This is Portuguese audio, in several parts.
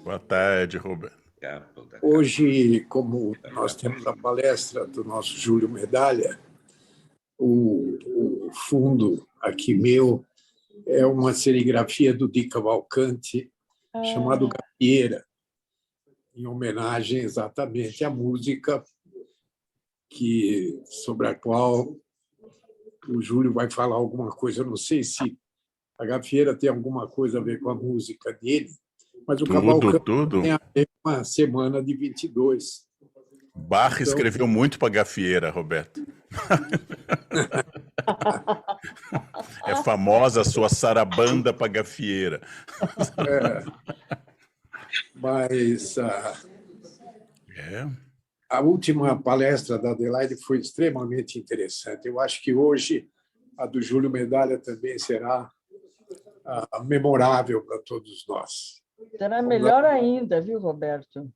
Boa tarde, Roberto. Hoje, como nós temos a palestra do nosso Júlio Medalha, o fundo aqui meu é uma serigrafia do Di Cavalcanti, chamado Gafieira, em homenagem exatamente à música sobre a qual o Júlio vai falar alguma coisa. Eu não sei se a Gafieira tem alguma coisa a ver com a música dele, mas o Cavalcanti tem a ver com a semana de 22. Bach escreveu muito para Gafieira, Roberto. É famosa a sua sarabanda para Gafieira. Mas a última palestra da Adelaide foi extremamente interessante. Eu acho que hoje a do Júlio Medalha também será memorável para todos nós. Será melhor ainda, viu, Roberto?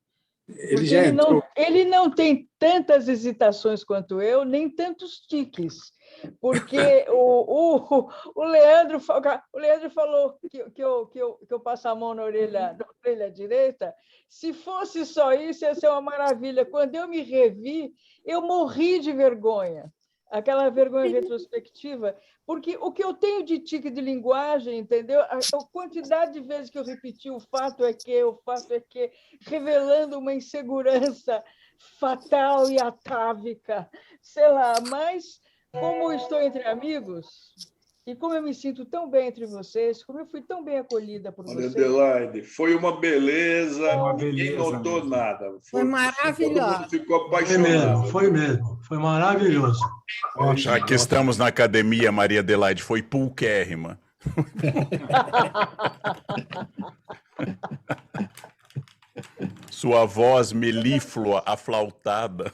Ele já entrou. Ele não tem tantas hesitações quanto eu, nem tantos tiques, porque o Leandro falou que eu passo a mão na orelha direita. Se fosse só isso, ia ser uma maravilha. Quando eu me revi, eu morri de vergonha, aquela vergonha retrospectiva, porque o que eu tenho de tique de linguagem, entendeu? A quantidade de vezes que eu repeti o fato é que, revelando uma insegurança fatal e atávica, sei lá, mas como eu estou entre amigos e como eu me sinto tão bem entre vocês, como eu fui tão bem acolhida por vocês. Adelaide, foi uma beleza, ninguém notou nada. Foi maravilhoso. Todo mundo ficou apaixonado. Foi mesmo, foi maravilhoso. Já que estamos na academia, Maria Adelaide, foi pulquérrima. Sua voz melíflua, aflautada.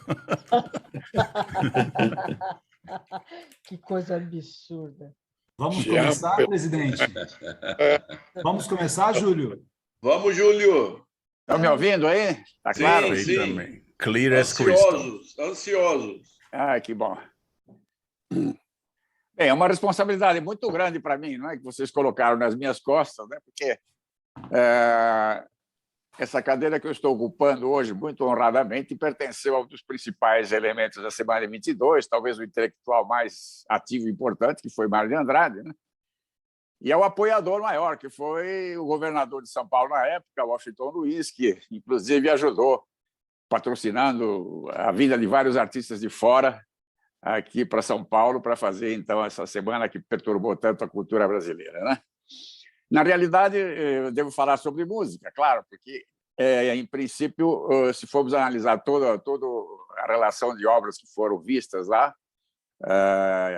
Que coisa absurda. Vamos começar, presidente? Vamos começar, Júlio? Vamos, Júlio. Estão me ouvindo aí? Está claro? Sim. Clear as crystal. Ansiosos. Ah, que bom. Bem, é uma responsabilidade muito grande para mim, não é, que vocês colocaram nas minhas costas, né? Porque essa cadeira que eu estou ocupando hoje, muito honradamente, pertenceu a um dos principais elementos da semana de 22, talvez o intelectual mais ativo e importante, que foi Mário de Andrade, né? E ao apoiador maior, que foi o governador de São Paulo na época, Washington Luiz, que, inclusive, ajudou patrocinando a vinda de vários artistas de fora aqui para São Paulo para fazer, então, essa semana que perturbou tanto a cultura brasileira, né? Na realidade, eu devo falar sobre música, claro, porque, em princípio, se formos analisar toda a relação de obras que foram vistas lá,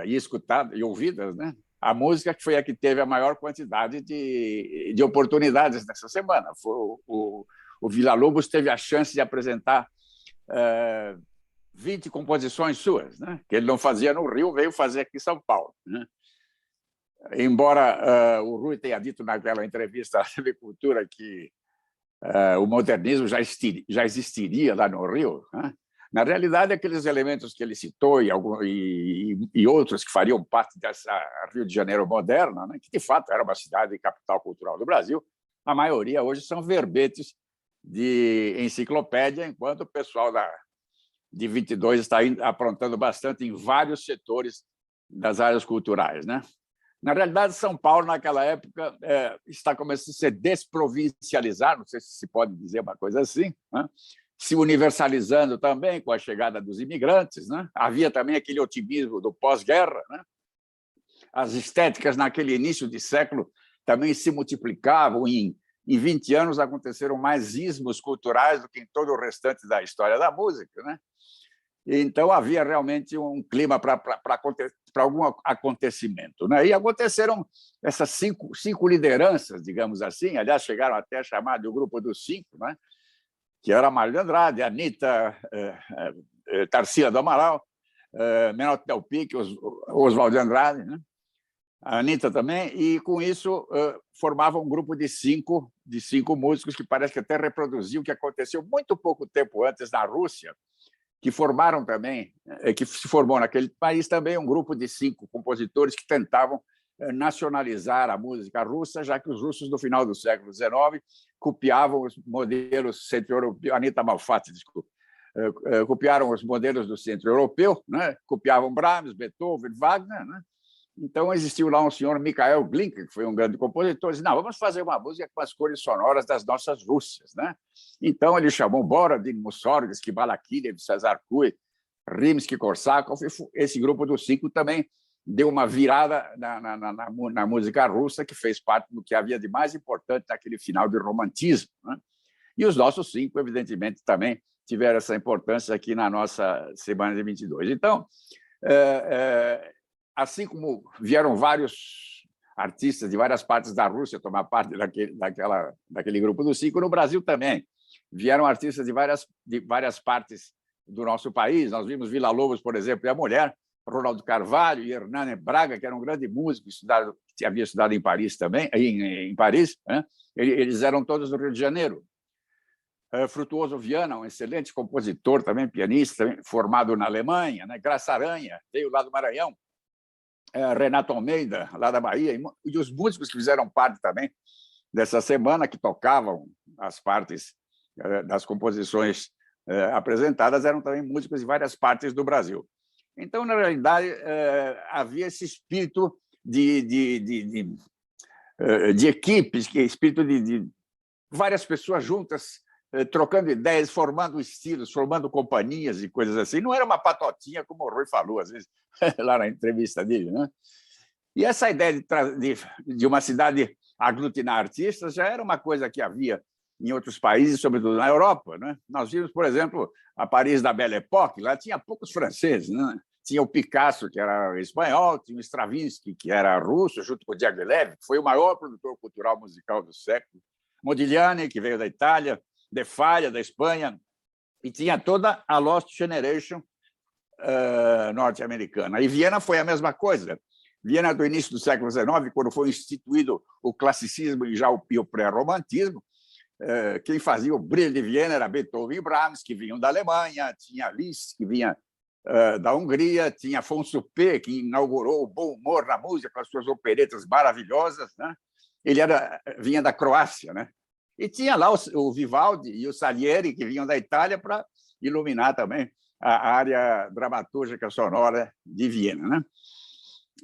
e escutadas e ouvidas, né? A música que foi a que teve a maior quantidade de oportunidades nessa semana. O Villa-Lobos teve a chance de apresentar 20 composições suas, né? Que ele não fazia no Rio, veio fazer aqui em São Paulo, né? Embora o Rui tenha dito naquela entrevista à TV Cultura que o modernismo já existiria lá no Rio, né? Na realidade, aqueles elementos que ele citou e outros que fariam parte dessa Rio de Janeiro moderna, né, que, de fato, era uma cidade capital cultural do Brasil, a maioria hoje são verbetes de enciclopédia, enquanto o pessoal de 22 está aprontando bastante em vários setores das áreas culturais, né? Na realidade, São Paulo, naquela época, está começando a se desprovincializar, não sei se pode dizer uma coisa assim, né? Se universalizando também com a chegada dos imigrantes, né? Havia também aquele otimismo do pós-guerra, né? As estéticas, naquele início de século, também se multiplicavam. Em 20 anos, aconteceram mais ismos culturais do que em todo o restante da história da música, né? Então, havia realmente um clima para algum acontecimento, né? E aconteceram essas cinco lideranças, digamos assim, aliás, chegaram até a chamar de o Grupo dos Cinco, né? Que era Mário de Andrade, Anitta, Tarsila do Amaral, Menor Del Pique, Oswald de Andrade, né? A Anitta também, e, com isso, formavam um grupo de cinco músicos que parece que até reproduziu o que aconteceu muito pouco tempo antes na Rússia, que formaram também, que se formou naquele país também um grupo de 5 compositores que tentavam nacionalizar a música russa, já que os russos, no final do século XIX, copiavam os modelos centro-europeus. Anita Malfatti, desculpa. Copiaram os modelos do centro-europeu, né? Copiavam Brahms, Beethoven, Wagner, né? Então, existiu lá um senhor, Mikhail Glinka, que foi um grande compositor, disse, não, vamos fazer uma música com as cores sonoras das nossas Rússias, né? Então, ele chamou Borodin, Mussorgsky, Balakirev, Cesar Cui, Rimsky-Korsakov, esse grupo dos 5 também deu uma virada na música russa, que fez parte do que havia de mais importante naquele final de romantismo, né? E os nossos 5, evidentemente, também tiveram essa importância aqui na nossa Semana de 22. Então, assim como vieram vários artistas de várias partes da Rússia tomar parte daquele grupo dos 5, no Brasil também vieram artistas de várias partes do nosso país. Nós vimos Villa-Lobos, por exemplo, e a mulher, Ronaldo Carvalho e Hernani Braga, que era um grande músico, que havia estudado em Paris também, em Paris, né? Eles eram todos do Rio de Janeiro. Frutuoso Viana, um excelente compositor, também pianista, também formado na Alemanha, né? Graça Aranha, veio lá do Maranhão. Renato Almeida, lá da Bahia, e os músicos que fizeram parte também dessa semana, que tocavam as partes das composições apresentadas, eram também músicos de várias partes do Brasil. Então, na realidade, havia esse espírito de equipes, espírito de várias pessoas juntas, trocando ideias, formando estilos, formando companhias e coisas assim. Não era uma patotinha, como o Rui falou, às vezes, lá na entrevista dele, né? E essa ideia de uma cidade aglutinar artistas já era uma coisa que havia em outros países, sobretudo na Europa, né? Nós vimos, por exemplo, a Paris da Belle Époque, lá tinha poucos franceses, né? Tinha o Picasso, que era espanhol, tinha o Stravinsky, que era russo, junto com o Diaghilev, que foi o maior produtor cultural musical do século, Modigliani, que veio da Itália, De Falla, da Espanha, e tinha toda a Lost Generation norte-americana. E Viena foi a mesma coisa. Viena, do início do século XIX, quando foi instituído o classicismo e já o pré-romantismo, quem fazia o brilho de Viena era Beethoven e Brahms, que vinham da Alemanha, tinha Liszt, que vinha da Hungria, tinha Afonso P, que inaugurou o bom humor na música com as suas operetas maravilhosas, né? Ele vinha da Croácia, né? E tinha lá o Vivaldi e o Salieri, que vinham da Itália, para iluminar também a área dramatúrgica sonora de Viena, né?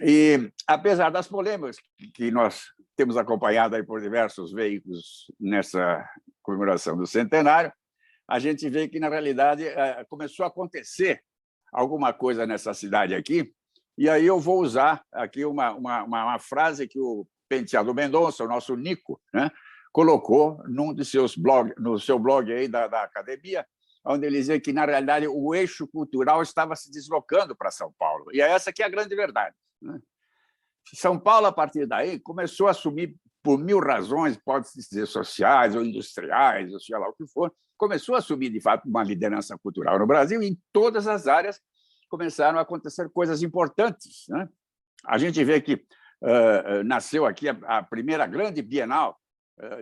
E, apesar das polêmicas que nós temos acompanhado aí por diversos veículos nessa comemoração do centenário, a gente vê que, na realidade, começou a acontecer alguma coisa nessa cidade aqui, e aí eu vou usar aqui uma frase que o Penteado Mendonça, o nosso Nico, né, colocou no seu blog aí da academia, onde ele dizia que, na realidade, o eixo cultural estava se deslocando para São Paulo. E essa que é a grande verdade, né? São Paulo, a partir daí, começou a assumir, por mil razões, pode-se dizer sociais ou industriais, ou sei lá o que for, começou a assumir, de fato, uma liderança cultural no Brasil, e em todas as áreas começaram a acontecer coisas importantes, né? A gente vê que nasceu aqui a primeira grande Bienal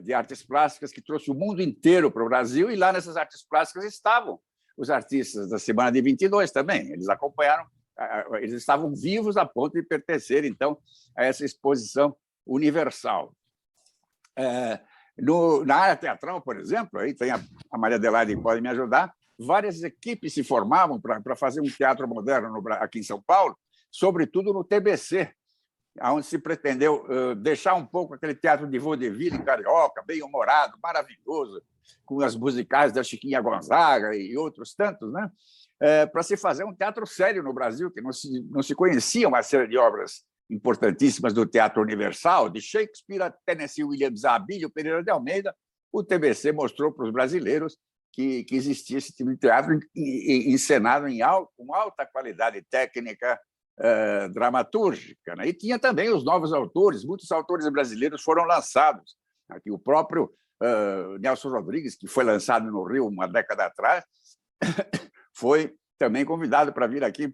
de artes plásticas, que trouxe o mundo inteiro para o Brasil, e lá nessas artes plásticas estavam os artistas da Semana de 22 também. Eles acompanharam, eles estavam vivos a ponto de pertencer, então, a essa exposição universal. Na área teatral, por exemplo, aí tem a Maria Adelaide que pode me ajudar, várias equipes se formavam para fazer um teatro moderno aqui em São Paulo, sobretudo no TBC, onde se pretendeu deixar um pouco aquele teatro de vaudeville carioca, bem humorado, maravilhoso, com as musicais da Chiquinha Gonzaga e outros tantos, né? Para se fazer um teatro sério no Brasil, que não se conhecia uma série de obras importantíssimas do Teatro Universal, de Shakespeare a Tennessee Williams a Abílio Pereira de Almeida. O TBC mostrou para os brasileiros que existia esse tipo de teatro encenado com alta qualidade técnica, dramatúrgica, né? E tinha também os novos autores, muitos autores brasileiros foram lançados. Aqui, o próprio Nelson Rodrigues, que foi lançado no Rio uma década atrás, foi também convidado para vir aqui.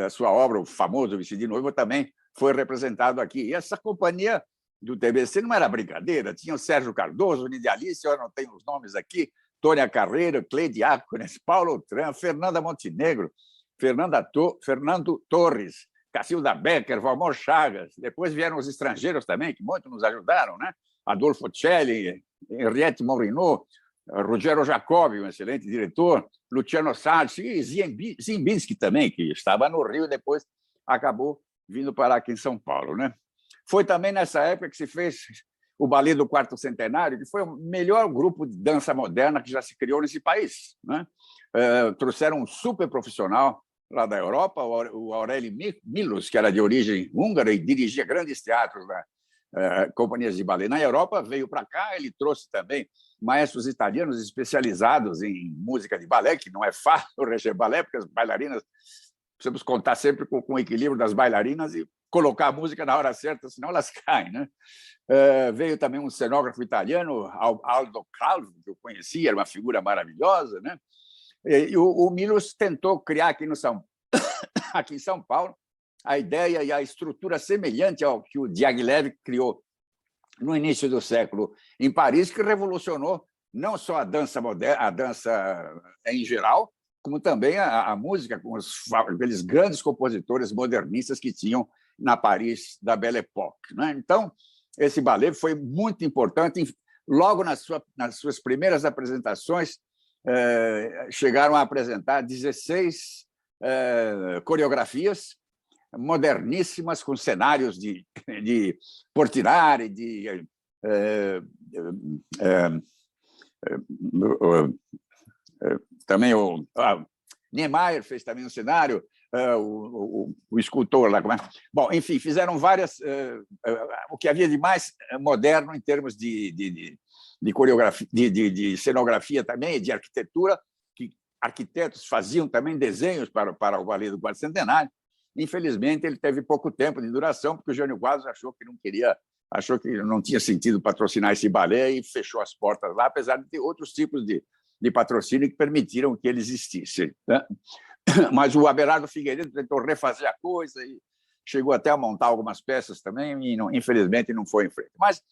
A sua obra, o famoso Vestido de Noiva, também foi representado aqui. E essa companhia do TBC não era brincadeira, tinha o Sérgio Cardoso, o Nidia Alice, eu não tenho os nomes aqui, Tônia Carreiro, Cleide Ácones, Paulo Tran, Fernanda Montenegro, Fernando Torres, Cacilda Becker, Valmor Chagas. Depois vieram os estrangeiros também, que muito nos ajudaram, né? Adolfo Celli, Henriette Morinot, Ruggero Jacobi, um excelente diretor, Luciano Sarci e Ziembinski também, que estava no Rio e depois acabou vindo parar aqui em São Paulo, né? Foi também nessa época que se fez o Ballet do Quarto Centenário, que foi o melhor grupo de dança moderna que já se criou nesse país, né? Trouxeram um super profissional lá da Europa, o Aureli Milos, que era de origem húngara e dirigia grandes teatros, companhias de ballet na Europa, veio para cá. Ele trouxe também maestros italianos especializados em música de ballet, que não é fácil reger ballet, porque as bailarinas, precisamos contar sempre com o equilíbrio das bailarinas e colocar a música na hora certa, senão elas caem, né? Veio também um cenógrafo italiano, Aldo Calvo, que eu conheci, era uma figura maravilhosa, né? E o Milos tentou criar aqui em São Paulo a ideia e a estrutura semelhante ao que o Diaghilev criou no início do século em Paris, que revolucionou não só a dança moderna, a dança em geral, como também a música, com aqueles grandes compositores modernistas que tinham na Paris da Belle Époque, né? Então, esse ballet foi muito importante. Logo nas suas primeiras apresentações, chegaram a apresentar 16 coreografias moderníssimas, com cenários de Portinari, também o Niemeyer fez também um cenário, o escultor lá. Bom, enfim, fizeram várias, o que havia de mais moderno em termos de coreografia, de cenografia também, de arquitetura, que arquitetos faziam também desenhos para o Ballet do Quarto Centenário. Infelizmente, ele teve pouco tempo de duração, porque o Jânio Quadros achou que não tinha sentido patrocinar esse balé e fechou as portas lá, apesar de ter outros tipos de patrocínio que permitiram que ele existisse, né? Mas o Abelardo Figueiredo tentou refazer a coisa e chegou até a montar algumas peças também e, infelizmente, não foi em frente. Mas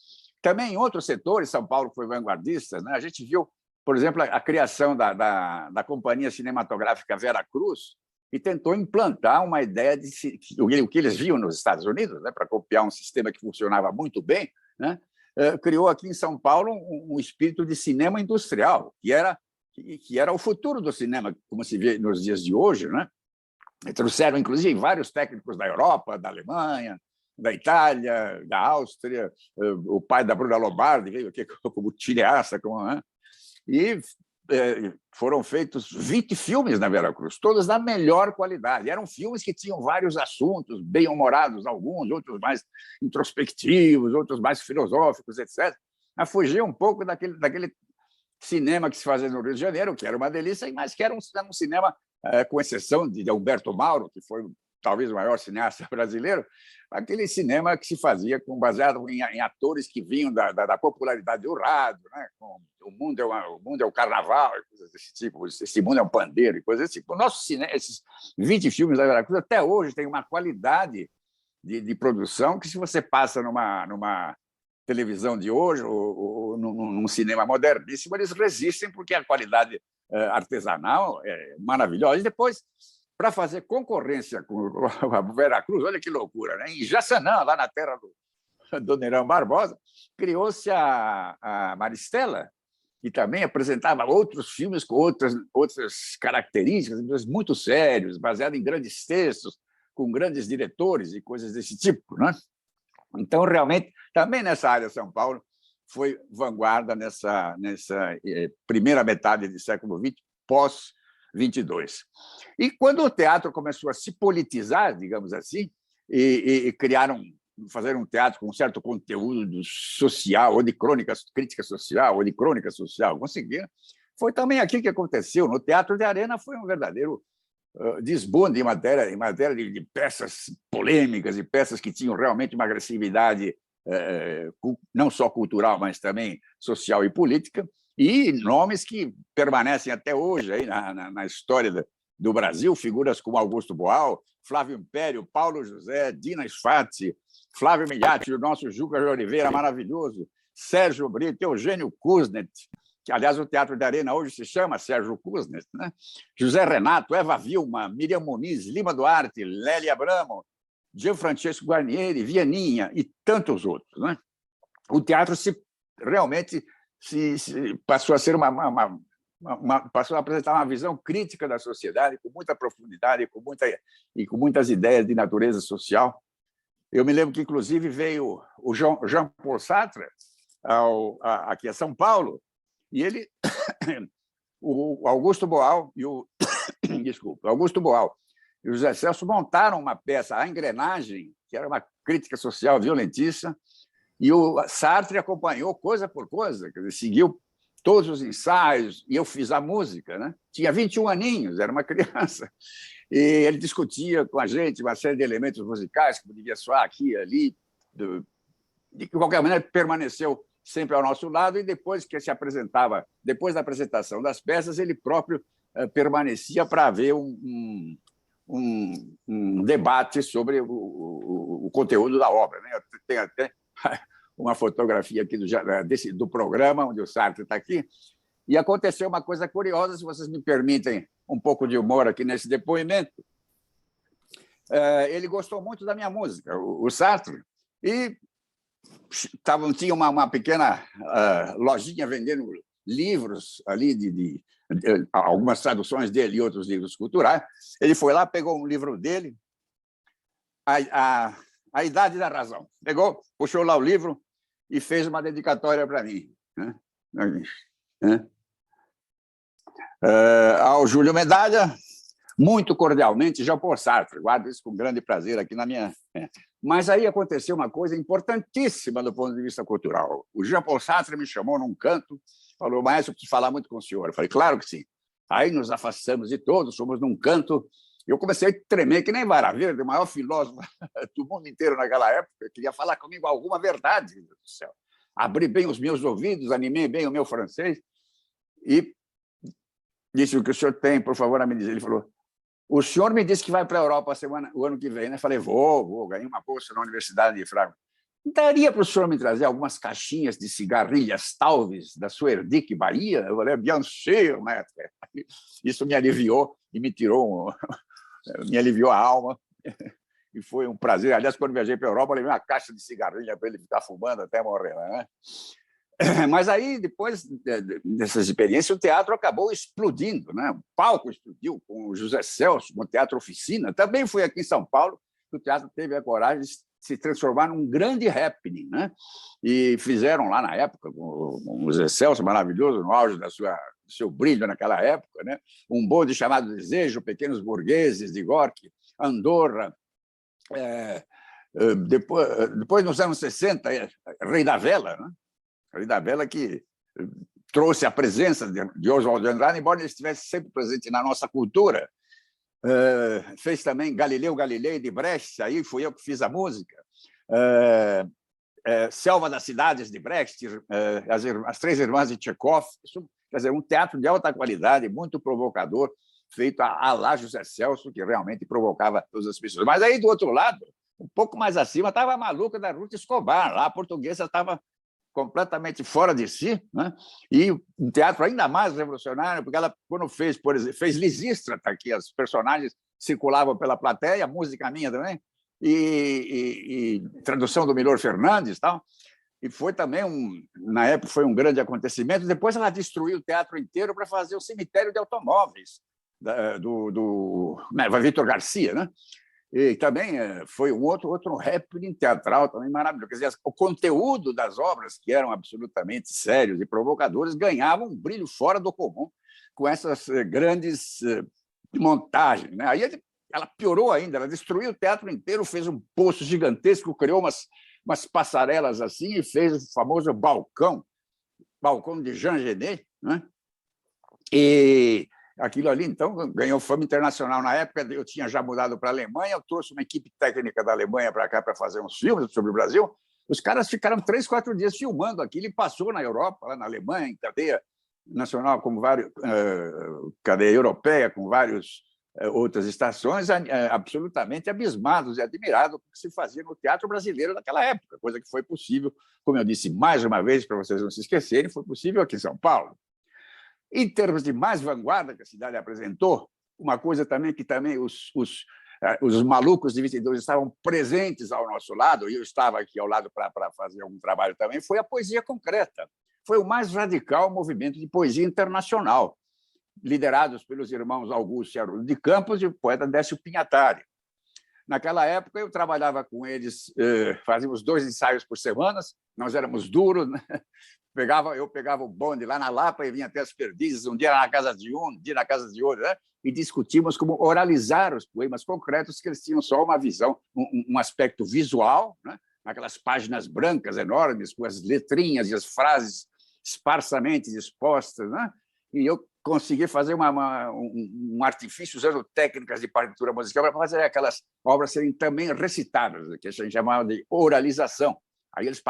também em outros setores, São Paulo foi vanguardista, né? A gente viu, por exemplo, a criação da Companhia Cinematográfica Vera Cruz, e tentou implantar uma ideia o que eles viam nos Estados Unidos, né, para copiar um sistema que funcionava muito bem, né? Criou aqui em São Paulo um espírito de cinema industrial, que era o futuro do cinema, como se vê nos dias de hoje, né? E trouxeram, inclusive, vários técnicos da Europa, da Alemanha, da Itália, da Áustria. O pai da Bruna Lombardi veio aqui como cineasta, né? E foram feitos 20 filmes na Veracruz, todos da melhor qualidade. Eram filmes que tinham vários assuntos, bem-humorados alguns, outros mais introspectivos, outros mais filosóficos, etc. A fugir um pouco daquele cinema que se fazia no Rio de Janeiro, que era uma delícia, mas que era um cinema, com exceção de Humberto Mauro, que foi talvez o maior cineasta brasileiro, aquele cinema que se fazia baseado em atores que vinham da popularidade do rádio, né? O mundo é o carnaval, coisas desse tipo, esse mundo é um pandeiro, e coisas desse tipo. O nosso cinema, esses 20 filmes da Veracruz, até hoje, tem uma qualidade de produção que, se você passa numa televisão de hoje ou num cinema moderníssimo, eles resistem, porque a qualidade artesanal é maravilhosa. E depois, para fazer concorrência com a Veracruz, olha que loucura, né? Em Jaçanã, lá na terra do Nerão Barbosa, criou-se a Maristela, que também apresentava outros filmes com outras características, muito sérios, baseados em grandes textos, com grandes diretores e coisas desse tipo, né? Então, realmente, também nessa área, São Paulo foi vanguarda nessa primeira metade do século XX, pós-22. E quando o teatro começou a se politizar, digamos assim, e fazer um teatro com um certo conteúdo social, ou de crítica social, ou de crônica social, conseguiram. Foi também aqui que aconteceu. No Teatro de Arena foi um verdadeiro desbonde em matéria de peças polêmicas e peças que tinham realmente uma agressividade não só cultural, mas também social e política, e nomes que permanecem até hoje aí na história do Brasil, figuras como Augusto Boal, Flávio Império, Paulo José, Dina Sfatti, Flávio Miliati, o nosso Juca de Oliveira, maravilhoso, Sérgio Brito, Eugênio Kuznet, que, aliás, o Teatro de Arena hoje se chama Sérgio Kuznet, né? José Renato, Eva Vilma, Miriam Muniz, Lima Duarte, Lélia Abramo, Gianfrancesco Guarnieri, Vianinha e tantos outros, né? O teatro realmente passou a ser passou a apresentar uma visão crítica da sociedade com muita profundidade e com muitas ideias de natureza social. Eu me lembro que, inclusive, veio o Jean-Paul Sartre aqui a São Paulo, e ele, o Augusto Boal e o José Celso montaram uma peça, A Engrenagem, que era uma crítica social violentíssima, e o Sartre acompanhou coisa por coisa, quer dizer, seguiu todos os ensaios, e eu fiz a música, né? Tinha 21 aninhos, era uma criança, e ele discutia com a gente uma série de elementos musicais que devia soar aqui e ali, de qualquer maneira permaneceu sempre ao nosso lado, e depois que se apresentava, depois da apresentação das peças, ele próprio permanecia para haver um debate sobre o conteúdo da obra, né? Tem até uma fotografia aqui do programa, onde o Sartre está aqui, e aconteceu uma coisa curiosa, se vocês me permitem um pouco de humor aqui nesse depoimento. Ele gostou muito da minha música, o Sartre, e tinha uma pequena lojinha vendendo livros ali, de algumas traduções dele e outros livros culturais. Ele foi lá, pegou um livro dele, A Idade da Razão. Pegou, puxou lá o livro e fez uma dedicatória para mim, né? Ao Júlio Medalha, muito cordialmente, Jean-Paul Sartre. Guardo isso com grande prazer aqui na minha... Mas aí aconteceu uma coisa importantíssima do ponto de vista cultural. O Jean-Paul Sartre me chamou num canto, falou: maestro, eu preciso falar muito com o senhor. Eu falei: claro que sim. Aí nos afastamos de todos, fomos num canto. Eu comecei a tremer que nem vara verde, o maior filósofo do mundo inteiro naquela época, queria falar comigo alguma verdade, meu Deus do céu. Abri bem os meus ouvidos, animei bem o meu francês e disse: o que o senhor tem, por favor, a me dizer. Ele falou: o senhor me disse que vai para a Europa o ano que vem, né? Falei: vou, ganhei uma bolsa na Universidade de Frankfurt. Daria para o senhor me trazer algumas caixinhas de cigarrilhas Talves da Suerdic, Bahia? Eu falei: bien sûr, maître. Isso me aliviou e me aliviou a alma, e foi um prazer. Aliás, quando viajei para a Europa, eu levei uma caixa de cigarrilha para ele ficar fumando até morrer, né? Mas aí, depois dessas experiências, o teatro acabou explodindo, né? O palco explodiu com o José Celso, com o Teatro Oficina. Também foi aqui em São Paulo que o teatro teve a coragem de se transformar num grande happening, né? E fizeram lá na época, com o José Celso, maravilhoso, no auge do seu brilho naquela época, né? Um bonde chamado Desejo, Pequenos Burgueses, de Gorky, Andorra. Depois, nos anos 60, Rei da Vela, né? Rei da Vela, que trouxe a presença de Oswald de Andrade, embora ele estivesse sempre presente na nossa cultura. Fez também Galileu Galilei, de Brecht, aí fui eu que fiz a música. Selva das Cidades, de Brecht, As Três Irmãs de Tchekhov. Isso, quer dizer, um teatro de alta qualidade, muito provocador, feito à la José Celso, que realmente provocava todas as pessoas. Mas aí, do outro lado, um pouco mais acima, estava a maluca da Ruth Escobar. Lá a portuguesa estava completamente fora de si, né? E um teatro ainda mais revolucionário, porque ela, quando fez, por exemplo, fez Lisístrata, que os personagens circulavam pela plateia, música minha também, e tradução do Milor Fernandes, tal. E foi também na época foi um grande acontecimento. Depois ela destruiu o teatro inteiro para fazer o cemitério de automóveis do Vítor Garcia, né? E também foi um outro happening teatral também maravilhoso. Quer dizer, o conteúdo das obras, que eram absolutamente sérios e provocadores, ganhavam um brilho fora do comum com essas grandes montagens, né? Aí ela piorou ainda, ela destruiu o teatro inteiro, fez um poço gigantesco, criou umas passarelas assim e fez o famoso balcão de Jean Genet, né? E aquilo ali, então, ganhou fama internacional. Na época, eu tinha já mudado para a Alemanha, eu trouxe uma equipe técnica da Alemanha para cá para fazer uns filmes sobre o Brasil. Os caras ficaram 3, 4 dias filmando aquilo e passou na Europa, lá na Alemanha, em cadeia nacional, cadeia europeia, com várias outras estações, absolutamente abismados e admirados do que se fazia no teatro brasileiro naquela época, coisa que foi possível, como eu disse mais uma vez, para vocês não se esquecerem, foi possível aqui em São Paulo. Em termos de mais vanguarda que a cidade apresentou, uma coisa também que também os os malucos de 22 estavam presentes ao nosso lado, e eu estava aqui ao lado para fazer algum trabalho também, foi a poesia concreta. Foi o mais radical movimento de poesia internacional, liderados pelos irmãos Augusto e Haroldo de Campos e o poeta Décio Pinhatari. Naquela época, eu trabalhava com eles, fazíamos 2 ensaios por semana, nós éramos duros, né? Eu pegava o bonde lá na Lapa e vinha até as Perdizes, um dia na casa de um dia na casa de outro, né? E discutimos como oralizar os poemas concretos, que eles tinham só uma visão, um aspecto visual, né? Aquelas páginas brancas enormes, com as letrinhas e as frases esparsamente dispostas, né? E eu consegui fazer um artifício usando técnicas de partitura musical para fazer aquelas obras serem também recitadas, que a gente chamava de oralização. Aí eles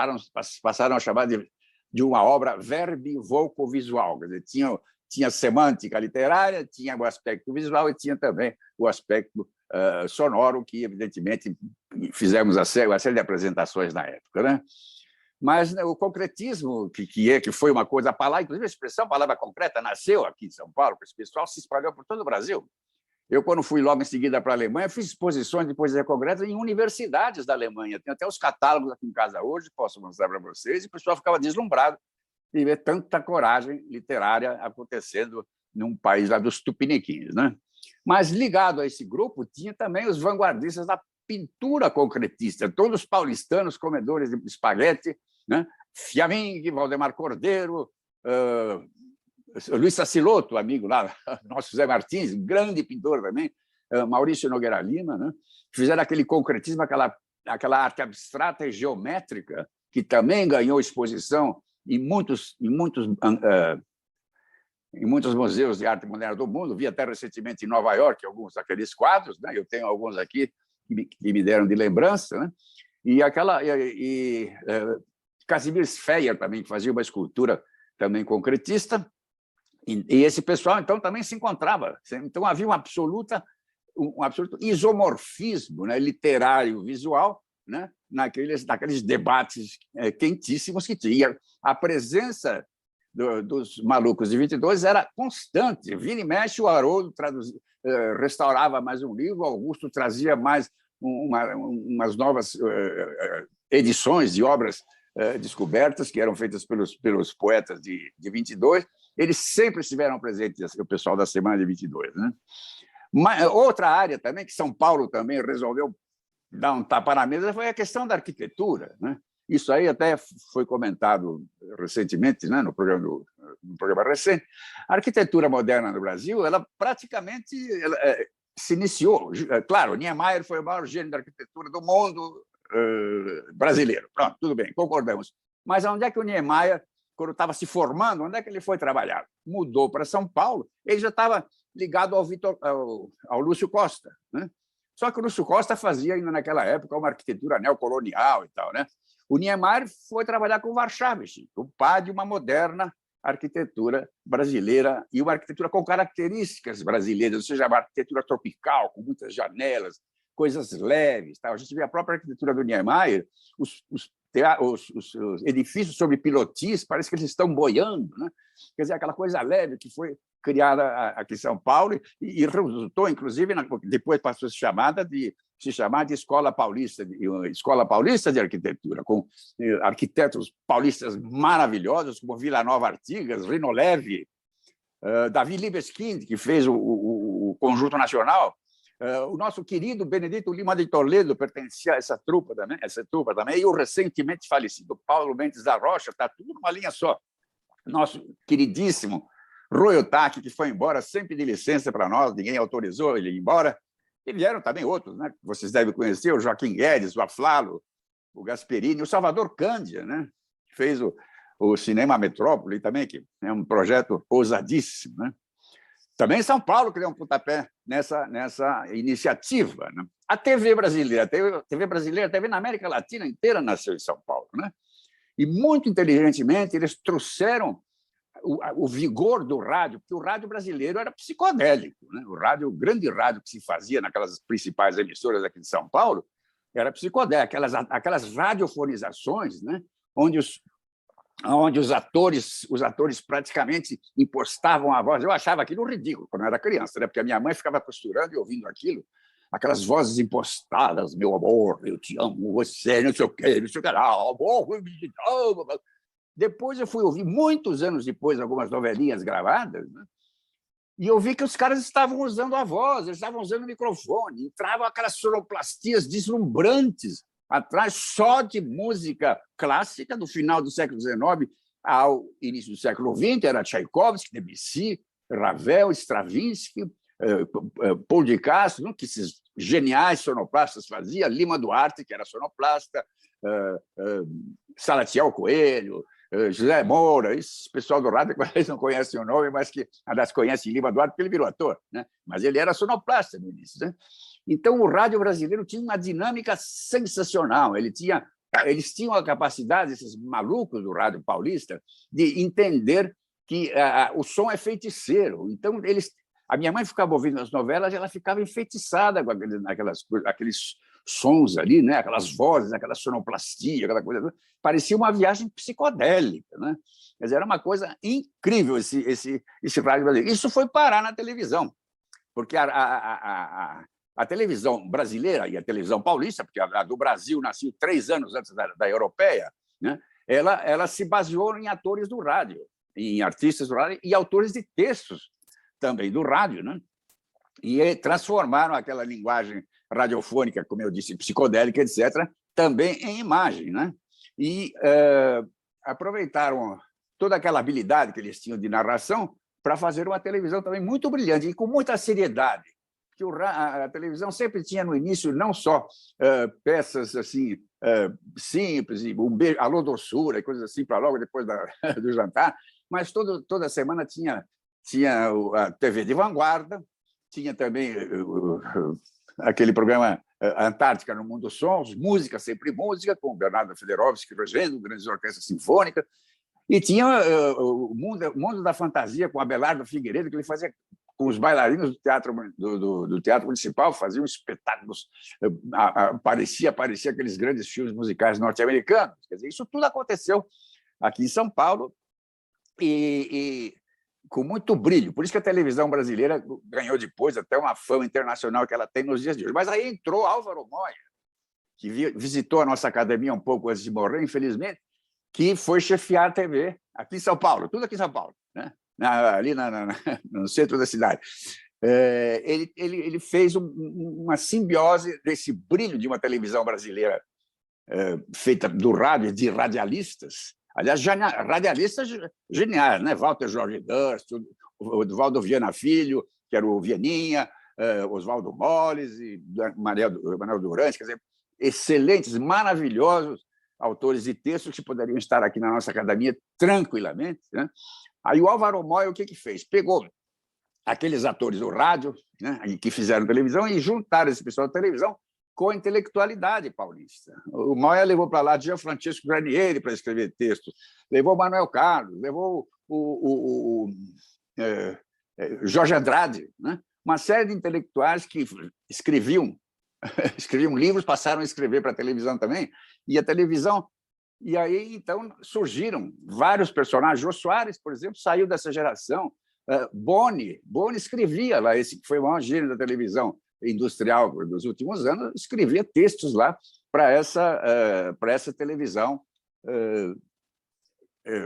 passaram a chamar de uma obra verbo-voco-visual, quer dizer, tinha semântica literária, tinha o aspecto visual e tinha também o aspecto sonoro, que, evidentemente, fizemos uma série de apresentações na época, né? Mas, né, o concretismo, que foi uma coisa para lá, inclusive a expressão palavra concreta nasceu aqui em São Paulo, esse pessoal se espalhou por todo o Brasil. Eu, quando fui logo em seguida para a Alemanha, fiz exposições de poesia concreta em universidades da Alemanha. Tem até os catálogos aqui em casa hoje, posso mostrar para vocês, e o pessoal ficava deslumbrado de ver tanta coragem literária acontecendo num país lá dos tupiniquins, né? Mas, ligado a esse grupo, tinha também os vanguardistas da pintura concretista, todos os paulistanos comedores de espaguete, né? Fiammingue, Valdemar Cordeiro, Luiz Saciloto, amigo lá, nosso Zé Martins, grande pintor também, Maurício Nogueira Lima, né? Fizeram aquele concretismo, aquela arte abstrata e geométrica, que também ganhou exposição em muitos museus de arte moderna do mundo. Vi até recentemente em Nova York alguns daqueles quadros, né? Eu tenho alguns aqui que me deram de lembrança, né? E Casimir Sfeyer também, que fazia uma escultura também concretista, e esse pessoal, então, também se encontrava. Então, havia um absoluto isomorfismo, né, literário, visual, né, naqueles debates quentíssimos que tinha. A presença dos malucos de 22 era constante. Vira e mexe, o Haroldo restaurava mais um livro, o Augusto trazia mais umas novas edições de obras descobertas que eram feitas pelos poetas de 22. Eles sempre estiveram presentes, o pessoal da Semana de 22, né? Outra área também, que São Paulo também resolveu dar um tapa na mesa, foi a questão da arquitetura, né? Isso aí até foi comentado recentemente, né, no programa recente. A arquitetura moderna no Brasil, ela praticamente se iniciou. Claro, Niemeyer foi o maior gênio da arquitetura do mundo brasileiro. Pronto, tudo bem, concordamos. Mas onde é que o Niemeyer, quando estava se formando, onde é que ele foi trabalhar? Mudou para São Paulo, ele já estava ligado ao Lúcio Costa, né? Só que o Lúcio Costa fazia, ainda naquela época, uma arquitetura neocolonial e tal, né? O Niemeyer foi trabalhar com Warschawski, o pai de uma moderna arquitetura brasileira, e uma arquitetura com características brasileiras, ou seja, uma arquitetura tropical, com muitas janelas, coisas leves. Tal. A gente vê a própria arquitetura do Niemeyer, os edifícios sobre pilotis, parece que eles estão boiando, né? Quer dizer, aquela coisa leve que foi criada aqui em São Paulo e resultou, inclusive, depois passou a se chamar de Escola Paulista de Arquitetura, com arquitetos paulistas maravilhosos, como Vila Nova Artigas, Rino Levi, Davi Libeskind, que fez o Conjunto Nacional, o nosso querido Benedito Lima de Toledo pertencia a essa trupa também, e o recentemente falecido Paulo Mendes da Rocha, está tudo numa linha só. Nosso queridíssimo Rui Otaki, que foi embora sem pedir licença para nós, ninguém autorizou ele ir embora. E vieram também outros, né? Vocês devem conhecer, o Joaquim Guedes, o Aflalo, o Gasperini, o Salvador Cândia, né? Que fez o Cinema Metrópole também, que é um projeto ousadíssimo, né? Também São Paulo que deu um pontapé nessa iniciativa, né? A TV brasileira, a TV na América Latina inteira nasceu em São Paulo, né? E, muito inteligentemente, eles trouxeram o vigor do rádio, porque o rádio brasileiro era psicodélico, né? O grande rádio que se fazia naquelas principais emissoras aqui de São Paulo era psicodélico, aquelas radiofonizações, né? onde os atores praticamente impostavam a voz. Eu achava aquilo ridículo quando eu era criança, né? Porque a minha mãe ficava costurando e ouvindo aquilo, aquelas vozes impostadas, meu amor, eu te amo, você, não sei o quê, não sei o que lá, amor, depois eu fui ouvir, muitos anos depois, algumas novelinhas gravadas, né? E eu vi que os caras estavam usando a voz, eles estavam usando o microfone, entravam aquelas sonoplastias deslumbrantes atrás, só de música clássica do final do século XIX ao início do século XX, era Tchaikovsky, Debussy, Ravel, Stravinsky, Paul de Castro, que esses geniais sonoplastas faziam, Lima Duarte, que era sonoplasta, Salatiel Coelho, José Moura, esse pessoal do rádio, eles não conhecem o nome, mas que, aliás, conhecem Lima Duarte porque ele virou ator, né? Mas ele era sonoplasta no início, né? Então, o rádio brasileiro tinha uma dinâmica sensacional, eles tinham a capacidade, esses malucos do rádio paulista, de entender que o som é feiticeiro. Então, a minha mãe ficava ouvindo as novelas e ela ficava enfeitiçada com aqueles sons ali, né? Aquelas vozes, aquela sonoplastia, aquela coisa. Parecia uma viagem psicodélica, né? Mas era uma coisa incrível esse rádio brasileiro. Isso foi parar na televisão, porque a televisão brasileira e a televisão paulista, porque a do Brasil nasceu 3 anos antes da europeia, né? Ela se baseou em atores do rádio, em artistas do rádio e autores de textos também do rádio, né? E transformaram aquela linguagem radiofônica, como eu disse, psicodélica, etc., também em imagem, né? E aproveitaram toda aquela habilidade que eles tinham de narração para fazer uma televisão também muito brilhante e com muita seriedade, porque a televisão sempre tinha no início não só peças assim simples, um beijo, alô doçura e coisas assim para logo depois do jantar, mas toda semana tinha a TV de vanguarda, tinha também aquele programa Antártica no Mundo Sons, música, sempre música, com Bernardo Federowski regendo, grandes orquestras sinfônicas, e tinha o mundo da fantasia com Abelardo Figueiredo, que ele fazia com os bailarinos do Teatro Municipal, faziam espetáculos, parecia aqueles grandes filmes musicais norte-americanos. Quer dizer, isso tudo aconteceu aqui em São Paulo e com muito brilho. Por isso que a televisão brasileira ganhou depois até uma fama internacional que ela tem nos dias de hoje. Mas aí entrou Álvaro Moya, que visitou a nossa academia um pouco antes de morrer, infelizmente, que foi chefiar a TV aqui em São Paulo, tudo aqui em São Paulo, né? Ali no centro da cidade. Ele fez uma simbiose desse brilho de uma televisão brasileira feita do rádio, de radialistas, aliás, radialistas geniais, né? Walter Jorge Durst, Oswaldo Viana Filho, que era o Vianinha, Oswaldo Moles e Manuel Durante, quer dizer, excelentes, maravilhosos autores de textos que poderiam estar aqui na nossa academia tranquilamente, né? Aí o Álvaro Moya, o que fez? Pegou aqueles atores do rádio, né, que fizeram televisão e juntaram esse pessoal da televisão com a intelectualidade paulista. O Moya levou para lá Gianfrancesco Granieri para escrever texto, levou o Manuel Carlos, levou o Jorge Andrade, né? Uma série de intelectuais que escreviam livros, passaram a escrever para a televisão também, e a televisão... E aí, então, surgiram vários personagens. Jô Soares, por exemplo, saiu dessa geração. Boni escrevia lá, esse que foi o maior gênio da televisão industrial dos últimos anos, escrevia textos lá para essa televisão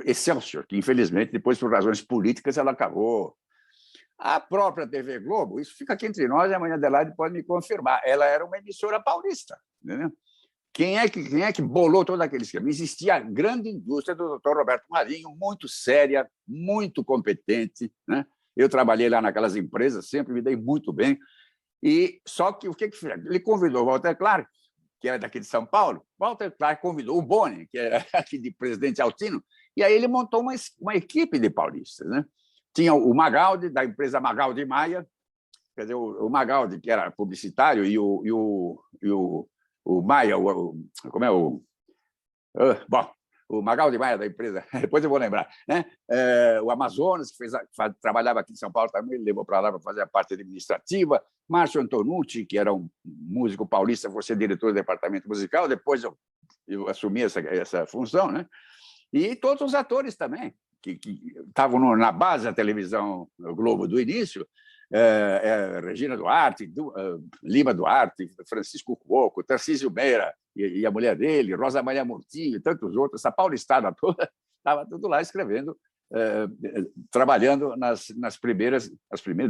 Excelsior, que, infelizmente, depois, por razões políticas, ela acabou. A própria TV Globo, isso fica aqui entre nós, e amanhã Adelaide pode me confirmar, ela era uma emissora paulista, entendeu? Quem é que bolou todo aquele esquema? Existia a grande indústria do Dr. Roberto Marinho, muito séria, muito competente, né? Eu trabalhei lá naquelas empresas, sempre me dei muito bem. E só que o que fez? Ele convidou o Walter Clark, que era daqui de São Paulo. Walter Clark convidou o Boni, que era aqui de Presidente Altino, e aí ele montou uma equipe de paulistas, né? Tinha o Magaldi, da empresa Magaldi Maia, quer dizer, o Magaldi, que era publicitário, e o Maia, como é o... Bom, o Magaldi Maia da empresa, depois eu vou lembrar, né? O Amazonas, que trabalhava aqui em São Paulo também, ele levou para lá para fazer a parte administrativa. Márcio Antonucci, que era um músico paulista, foi ser diretor do departamento musical, depois eu assumi essa função, né? E todos os atores também, que estavam na base da televisão Globo do início, Regina Duarte, Lima Duarte, Francisco Cuoco, Tarcísio Meira e a mulher dele, Rosa Maria Murtinho e tantos outros, essa paulistada toda, estava tudo lá escrevendo, trabalhando nas primeiras,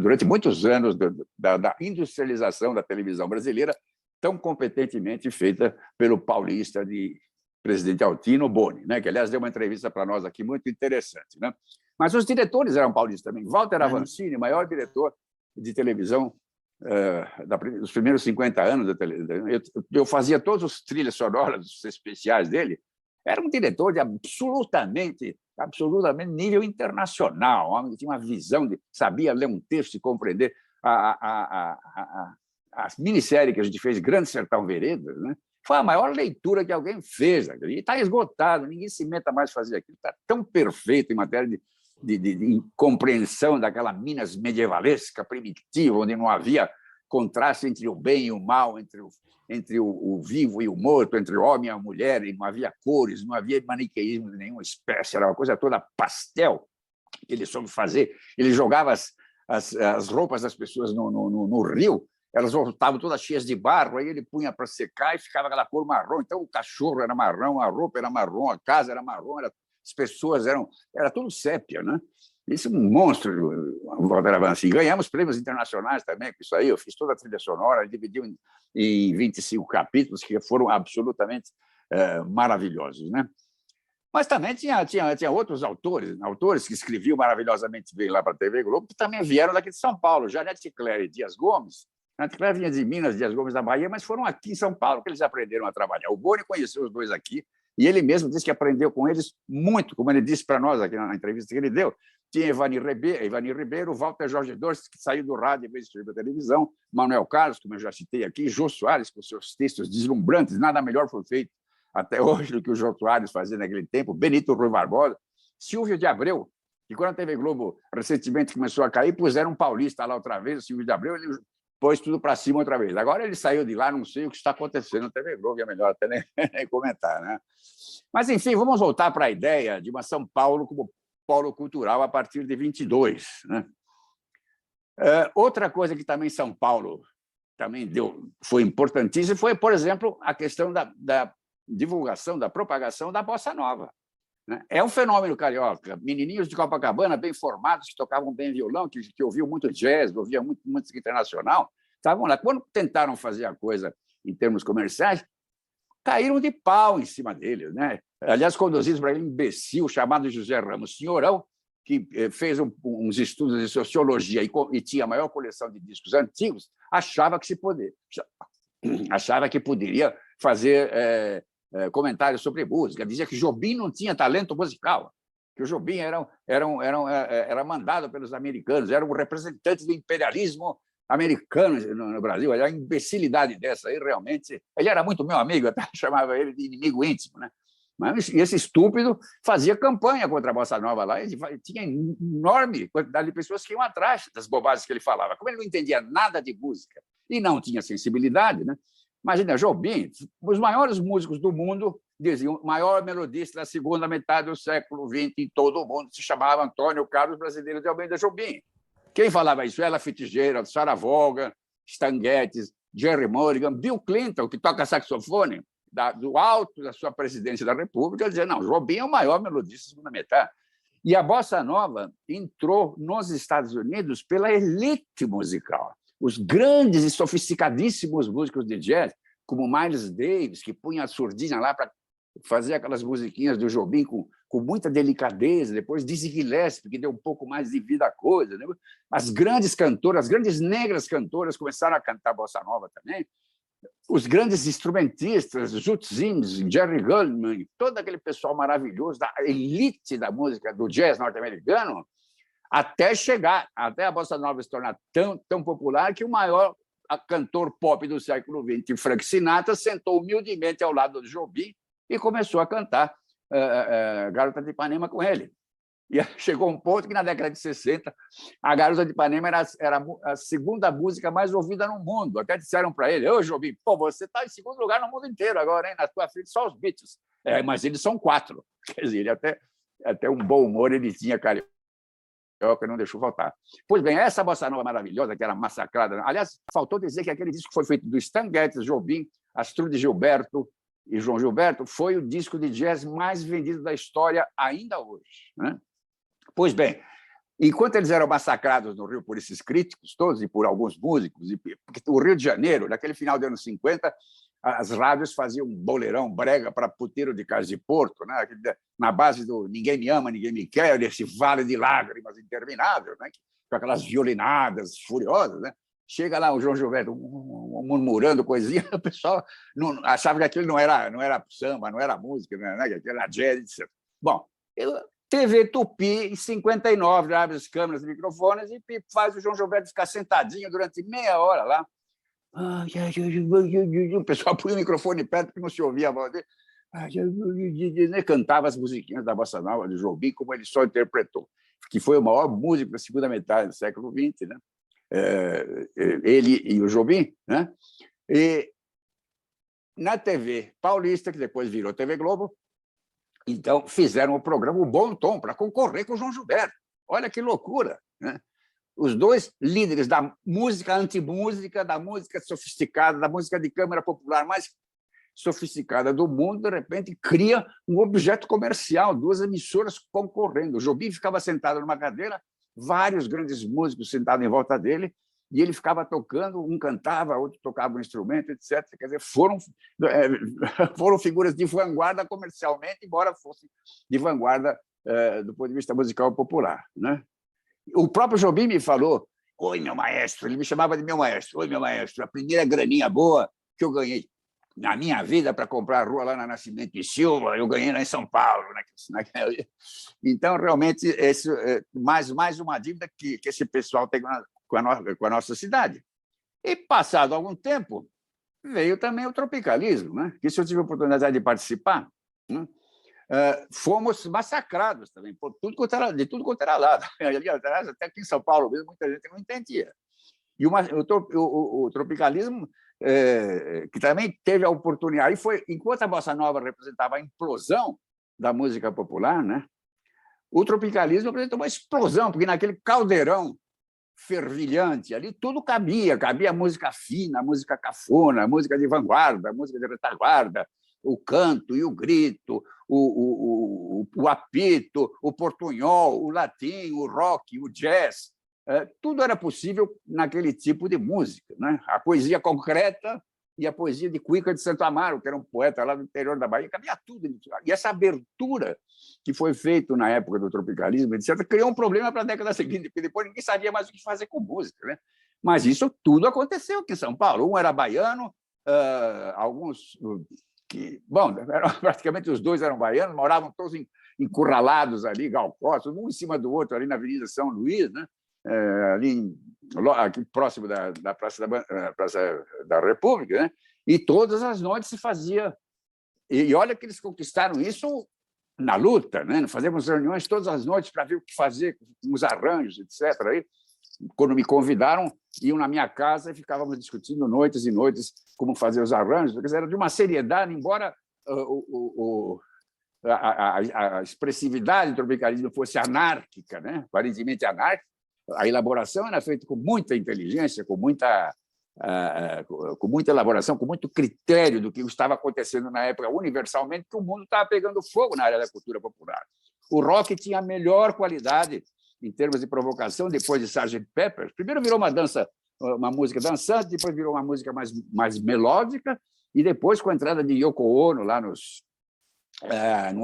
durante muitos anos da industrialização da televisão brasileira, tão competentemente feita pelo paulista de presidente Altino Boni, né? Que, aliás, deu uma entrevista para nós aqui muito interessante. Né? Mas os diretores eram paulistas também. Walter Avancini, maior diretor de televisão dos primeiros 50 anos da televisão. Eu fazia todos os trilhas sonoras especiais dele. Era um diretor de absolutamente nível internacional, um homem que tinha uma visão, sabia ler um texto e compreender a minissérie que a gente fez, Grande Sertão Veredas, né? Foi a maior leitura que alguém fez. E está esgotado, ninguém se meta mais a fazer aquilo. Está tão perfeito em matéria de compreensão daquela Minas medievalesca, primitiva, onde não havia contraste entre o bem e o mal, entre o vivo e o morto, entre o homem e a mulher, e não havia cores, não havia maniqueísmo de nenhuma espécie, era uma coisa toda pastel que ele soube fazer. Ele jogava as roupas das pessoas no rio, elas voltavam todas cheias de barro, aí ele punha para secar e ficava aquela cor marrom. Então, o cachorro era marrom, a roupa era marrom, a casa era marrom, as pessoas era tudo sépia, né? Isso é um monstro, Walter Avancini. Ganhamos prêmios internacionais também com isso aí. Eu fiz toda a trilha sonora, dividiu em 25 capítulos que foram absolutamente maravilhosos, né? Mas também tinha outros autores que escreviam maravilhosamente bem lá para a TV Globo, que também vieram daqui de São Paulo. Janete Claire e Dias Gomes. Janete Claire vinha de Minas, Dias Gomes da Bahia, mas foram aqui em São Paulo que eles aprenderam a trabalhar. O Boni conheceu os dois aqui, e ele mesmo disse que aprendeu com eles muito, como ele disse para nós aqui na entrevista que ele deu. Tinha Ivani Ribeiro, Walter Jorge Dorst, que saiu do rádio e veio escrever para a televisão, Manuel Carlos, como eu já citei aqui, Jô Soares, com seus textos deslumbrantes, nada melhor foi feito até hoje do que o Jô Soares fazia naquele tempo, Benito Rui Barbosa, Silvio de Abreu, que quando a TV Globo recentemente começou a cair, puseram um paulista lá outra vez, o Silvio de Abreu, ele pôs tudo para cima outra vez. Agora ele saiu de lá, não sei o que está acontecendo na TV Globo, é melhor até nem comentar, né? Mas, enfim, vamos voltar para a ideia de uma São Paulo como polo cultural a partir de 22. Né? Outra coisa que também São Paulo foi importantíssima foi, por exemplo, a questão da divulgação, da propagação da bossa nova. Né? É um fenômeno carioca. Menininhos de Copacabana, bem formados, que tocavam bem violão, que ouviam muito jazz, ouviam muito música internacional, estavam lá. Quando tentaram fazer a coisa em termos comerciais, caíram de pau em cima deles, né? Aliás, conduzidos por um imbecil chamado José Ramos Senhorão, que fez uns estudos de sociologia e tinha a maior coleção de discos antigos, achava que poderia fazer comentários sobre música, dizia que Jobim não tinha talento musical, que o Jobim era mandado pelos americanos, era um representante do imperialismo americano no Brasil. A imbecilidade dessa aí, realmente... Ele era muito meu amigo, até chamava ele de inimigo íntimo, né? Mas esse estúpido fazia campanha contra a bossa nova lá, e tinha enorme quantidade de pessoas que iam atrás das bobagens que ele falava. Como ele não entendia nada de música e não tinha sensibilidade, né? Imagina, Jobim, os maiores músicos do mundo diziam o maior melodista da segunda metade do século XX em todo o mundo se chamava Antônio Carlos Brasileiro de Almeida Jobim. Quem falava isso? Ella Fitzgerald, Sarah Vaughan, Stan Getz, Jerry Mulligan, Bill Clinton, que toca saxofone, do alto da sua presidência da República, dizia, não, Jobim é o maior melodista da segunda metade. E a bossa nova entrou nos Estados Unidos pela elite musical. Os grandes e sofisticadíssimos músicos de jazz, como Miles Davis, que punha a surdina lá para fazer aquelas musiquinhas do Jobim com muita delicadeza, depois Dizzy Gillespie, que deu um pouco mais de vida à coisa. Né? As grandes cantoras, as grandes negras cantoras começaram a cantar bossa nova também. Os grandes instrumentistas, Zoot Sims, Jerry Goldman, todo aquele pessoal maravilhoso da elite da música do jazz norte-americano, até a bossa nova se tornar tão popular que o maior cantor pop do século XX, Frank Sinatra, sentou humildemente ao lado do Jobim e começou a cantar Garota de Ipanema com ele. E chegou um ponto que, na década de 60, a Garota de Ipanema era a segunda música mais ouvida no mundo. Até disseram para ele, ô, Jobim, pô, você está em segundo lugar no mundo inteiro agora, hein? Na tua frente só os Beatles. Mas eles são 4. Quer dizer, ele até um bom humor ele tinha, cara. carioca não deixou faltar. Pois bem, essa bossa nova maravilhosa, que era massacrada... Aliás, faltou dizer que aquele disco foi feito do Stan Getz, Jobim, Astrud Gilberto e João Gilberto, foi o disco de jazz mais vendido da história ainda hoje, né? Pois bem, enquanto eles eram massacrados no Rio por esses críticos todos e por alguns músicos, porque o Rio de Janeiro, naquele final dos anos 50, as rádios faziam um boleirão brega para puteiro de Casa de Porto, né? Na base do Ninguém Me Ama, Ninguém Me Quer, desse vale de lágrimas interminável, né? Com aquelas violinadas furiosas, né? Chega lá o João Gilberto murmurando coisinha, o pessoal não, achava que aquilo não era samba, não era música, né? Que aquilo era jazz, etc. Bom, TV Tupi, em 59, abre as câmeras e microfones e faz o João Gilberto ficar sentadinho durante meia hora lá. O pessoal põe o microfone perto porque não se ouvia a voz dele. Cantava as musiquinhas da bossa nova de Jobim, como ele só interpretou, que foi o maior músico da segunda metade do século XX, né? Ele e o Jobim, né? E na TV Paulista, que depois virou TV Globo, então fizeram o programa O Bom Tom para concorrer com o João Gilberto. Olha que loucura, né? Os dois líderes da música antimúsica, da música sofisticada, da música de câmara popular mais sofisticada do mundo, de repente cria um objeto comercial, duas emissoras concorrendo. O Jobim ficava sentado numa cadeira, vários grandes músicos sentados em volta dele, e ele ficava tocando, um cantava, outro tocava um instrumento, etc. Quer dizer, foram figuras de vanguarda comercialmente, embora fossem de vanguarda do ponto de vista musical popular, né? O próprio Jobim me falou: oi, meu maestro, ele me chamava de meu maestro. Oi, meu maestro, a primeira graninha boa que eu ganhei na minha vida para comprar a rua lá na Nascimento e Silva, eu ganhei lá em São Paulo. Então, realmente, esse é mais uma dívida que esse pessoal tem com a nossa cidade. E, passado algum tempo, veio também o tropicalismo, né? Que isso eu tive a oportunidade de participar, né? Fomos massacrados também, por de tudo quanto era lado. Aliás, até aqui em São Paulo mesmo, muita gente não entendia. E o tropicalismo, que também teve a oportunidade, foi, enquanto a bossa nova representava a implosão da música popular, né? O tropicalismo representou uma explosão, porque naquele caldeirão fervilhante ali tudo cabia música fina, música cafona, música de vanguarda, música de retaguarda, o canto e o grito, o apito, o portunhol, o latim, o rock, o jazz. Tudo era possível naquele tipo de música, né? A poesia concreta e a poesia de Cuica de Santo Amaro, que era um poeta lá do interior da Bahia, cabia tudo. E essa abertura que foi feita na época do tropicalismo, etc., criou um problema para a década seguinte, porque depois ninguém sabia mais o que fazer com música, né? Mas isso tudo aconteceu aqui em São Paulo. Um era baiano, alguns... bom, praticamente os dois eram baianos, moravam todos encurralados ali, Gal Costa, um em cima do outro, ali na Avenida São Luís, né? Aqui próximo da Praça da República, né? E todas as noites se fazia... E olha que eles conquistaram isso na luta, né? Fazíamos reuniões todas as noites para ver o que fazer, com os arranjos, etc. Aí, quando me convidaram, iam na minha casa e ficávamos discutindo noites e noites como fazer os arranjos, porque era de uma seriedade, embora a expressividade do tropicalismo fosse anárquica, né? Aparentemente anárquica, a elaboração era feita com muita inteligência, com muita elaboração, com muito critério do que estava acontecendo na época universalmente, que o mundo estava pegando fogo na área da cultura popular. O rock tinha a melhor qualidade em termos de provocação, depois de Sgt. Pepper. Primeiro virou uma música dançante, depois virou uma música mais melódica, e depois, com a entrada de Yoko Ono lá no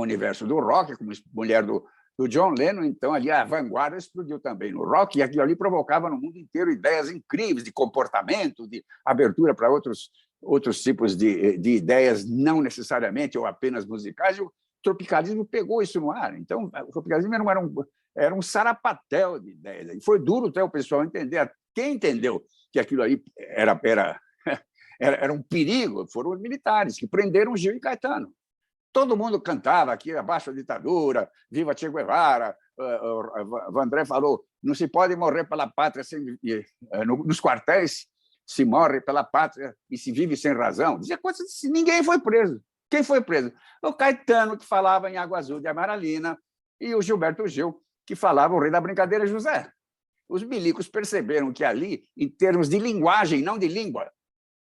universo do rock, como mulher do John Lennon, então ali a vanguarda explodiu também no rock, e aquilo ali provocava no mundo inteiro ideias incríveis de comportamento, de abertura para outros tipos de ideias, não necessariamente ou apenas musicais, e o tropicalismo pegou isso no ar. Então, o tropicalismo era um sarapatel de ideias. E foi duro até o pessoal entender. Quem entendeu que aquilo ali era um perigo foram os militares, que prenderam Gil e Caetano. Todo mundo cantava aqui, abaixo a ditadura, viva Che Guevara. O Vandré falou, não se pode morrer pela pátria nos quartéis, se morre pela pátria e se vive sem razão. Dizia coisas assim, ninguém foi preso. Quem foi preso? O Caetano, que falava em Água Azul de Amaralina, e o Gilberto Gil, que falava o Rei da Brincadeira José. Os milicos perceberam que ali, em termos de linguagem, não de língua,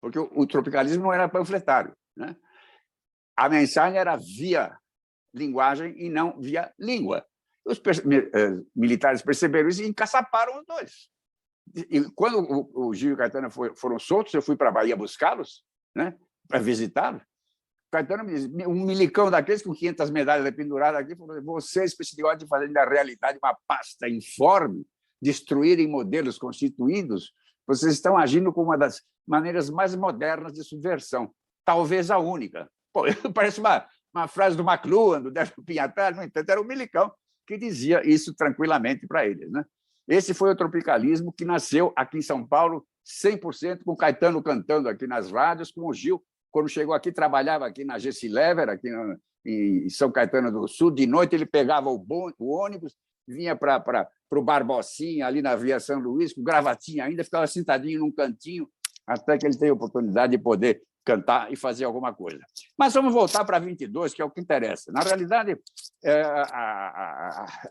porque o tropicalismo não era panfletário, né? A mensagem era via linguagem e não via língua. Os militares perceberam isso e encaçaparam os dois. E quando o Gil e o Caetano foram soltos, eu fui para a Bahia buscá-los, né, para visitá-los. Caetano me disse, um milicão daqueles com 500 medalhas penduradas aqui, falou: vocês, com esse negócio de fazer da realidade uma pasta informe, destruírem modelos constituídos, vocês estão agindo com uma das maneiras mais modernas de subversão, talvez a única. Pô, parece uma frase do McLuhan, do Décio Pinhataro, no entanto, era um milicão que dizia isso tranquilamente para eles, né? Esse foi o tropicalismo que nasceu aqui em São Paulo, 100%, com Caetano cantando aqui nas rádios, com o Gil, quando chegou aqui, trabalhava aqui na Gessi Lever, aqui em São Caetano do Sul. De noite, ele pegava o ônibus, vinha para o Barbocinha, ali na Via São Luís, com gravatinha ainda, ficava sentadinho num cantinho, até que ele teve a oportunidade de poder cantar e fazer alguma coisa. Mas vamos voltar para 22, que é o que interessa. Na realidade,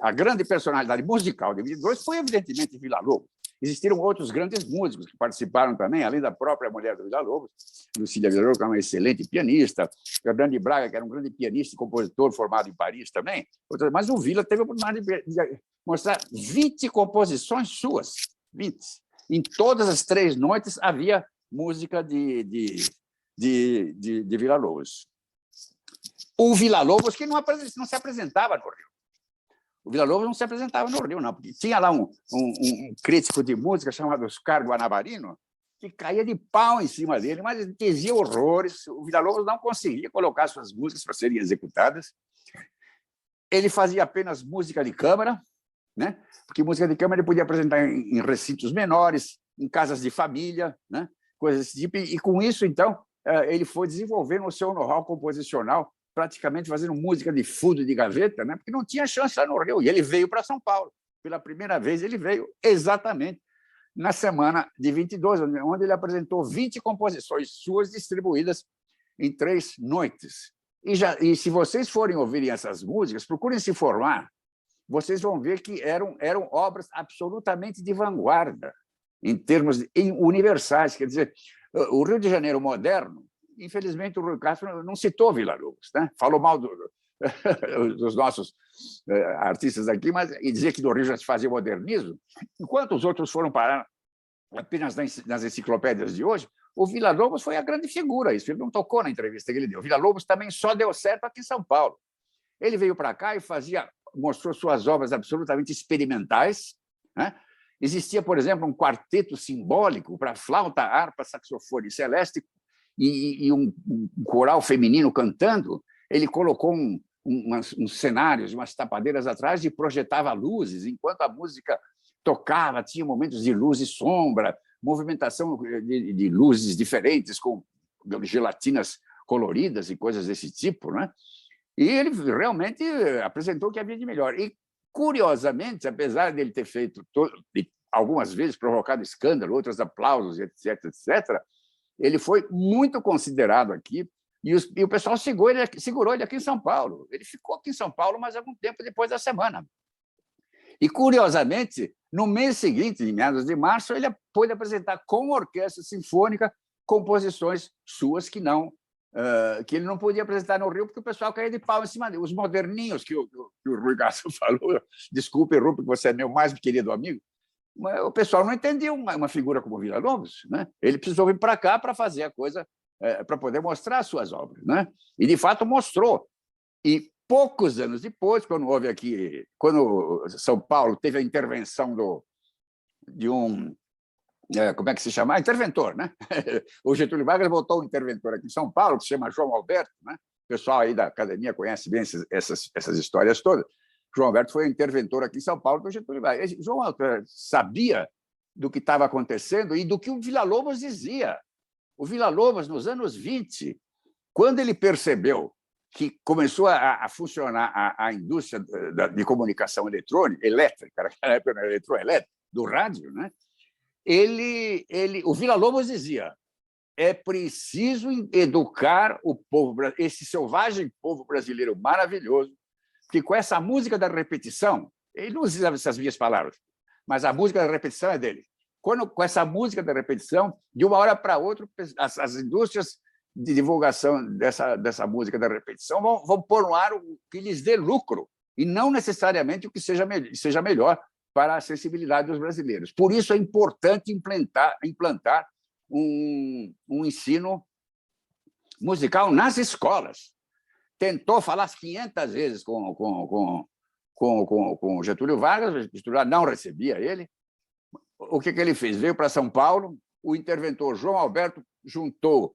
a grande personalidade musical de 22 foi, evidentemente, Villa-Lobos. Existiram outros grandes músicos que participaram também, além da própria mulher do Villa-Lobos, Lucília Villa-Lobos, que é uma excelente pianista, Fernando de Braga, que era um grande pianista e compositor formado em Paris também. Mas o Villa teve a oportunidade de mostrar 20 composições suas, 20. Em todas as 3 noites havia música de Villa-Lobos. O Villa-Lobos que não se apresentava no Rio. O Villa-Lobos não se apresentava no Rio, não, porque tinha lá um crítico de música chamado Oscar Guanabarino, que caía de pau em cima dele, mas dizia horrores. O Villa-Lobos não conseguia colocar suas músicas para serem executadas. Ele fazia apenas música de câmara, né? Porque música de câmara ele podia apresentar em recintos menores, em casas de família, né? Coisas desse tipo. E com isso, então, ele foi desenvolvendo o seu know-how composicional, praticamente fazendo música de fundo de gaveta, né? Porque não tinha chance lá no Rio. E ele veio para São Paulo. Pela primeira vez, ele veio exatamente na semana de 22, onde ele apresentou 20 composições suas distribuídas em 3 noites. E se vocês forem ouvirem essas músicas, procurem se informar, vocês vão ver que eram obras absolutamente de vanguarda, em termos universais. Quer dizer, o Rio de Janeiro moderno, infelizmente, o Rui Castro não citou Villa-Lobos, né? Falou mal dos nossos artistas aqui, mas e dizer que no Rio já se fazia modernismo, enquanto os outros foram parar apenas nas enciclopédias de hoje. O Villa-Lobos foi a grande figura, isso ele não tocou na entrevista que ele deu. O Villa-Lobos também só deu certo aqui em São Paulo. Ele veio para cá e mostrou suas obras absolutamente experimentais, né? Existia, por exemplo, um quarteto simbólico para flauta, harpa, saxofone celeste e um coral feminino cantando. Ele colocou uns cenários, umas tapadeiras atrás e projetava luzes, enquanto a música tocava, tinha momentos de luz e sombra, movimentação de luzes diferentes, com gelatinas coloridas e coisas desse tipo, né? E ele realmente apresentou o que havia de melhor. E, curiosamente, apesar de ele ter feito, algumas vezes, provocado escândalo, outros aplausos, etc., etc., ele foi muito considerado aqui, e o pessoal segurou ele aqui em São Paulo. Ele ficou aqui em São Paulo, mas algum tempo depois da semana. E, curiosamente, no mês seguinte, em meados de março, ele pôde apresentar com orquestra sinfônica composições suas que ele não podia apresentar no Rio, porque o pessoal caía de pau em cima dele. Os moderninhos que o Rui Castro falou, desculpe, Rui, porque você é meu mais querido amigo, mas o pessoal não entendia uma figura como Villa-Lobos, né? Ele precisou vir para cá para fazer a coisa, para poder mostrar as suas obras, né? E, de fato, mostrou. E poucos anos depois, quando São Paulo teve a intervenção de um... como é que se chama? Interventor, né? O Getúlio Vargas botou um interventor aqui em São Paulo, que se chama João Alberto, né? O pessoal aí da academia conhece bem essas histórias todas. João Alberto foi interventor aqui em São Paulo do Getúlio Vargas. João Alberto sabia do que estava acontecendo e do que o Villa-Lobos dizia. O Villa-Lobos, nos anos 20, quando ele percebeu que começou a funcionar a indústria de comunicação elétrica, naquela época não era eletroelétrica, do rádio, né? O Villa-Lobos dizia: é preciso educar o povo, esse selvagem povo brasileiro maravilhoso, que com essa música da repetição Ele não usa essas minhas palavras, mas a música da repetição é dele. Com essa música da repetição, de uma hora para outra, as indústrias de divulgação dessa música da repetição vão pôr no ar o que lhes dê lucro, e não necessariamente o que seja melhor para a sensibilidade dos brasileiros. Por isso é importante implantar um ensino musical nas escolas. Tentou falar 500 vezes com Getúlio Vargas, o Getúlio não recebia ele. O que ele fez? Veio para São Paulo, o interventor João Alberto juntou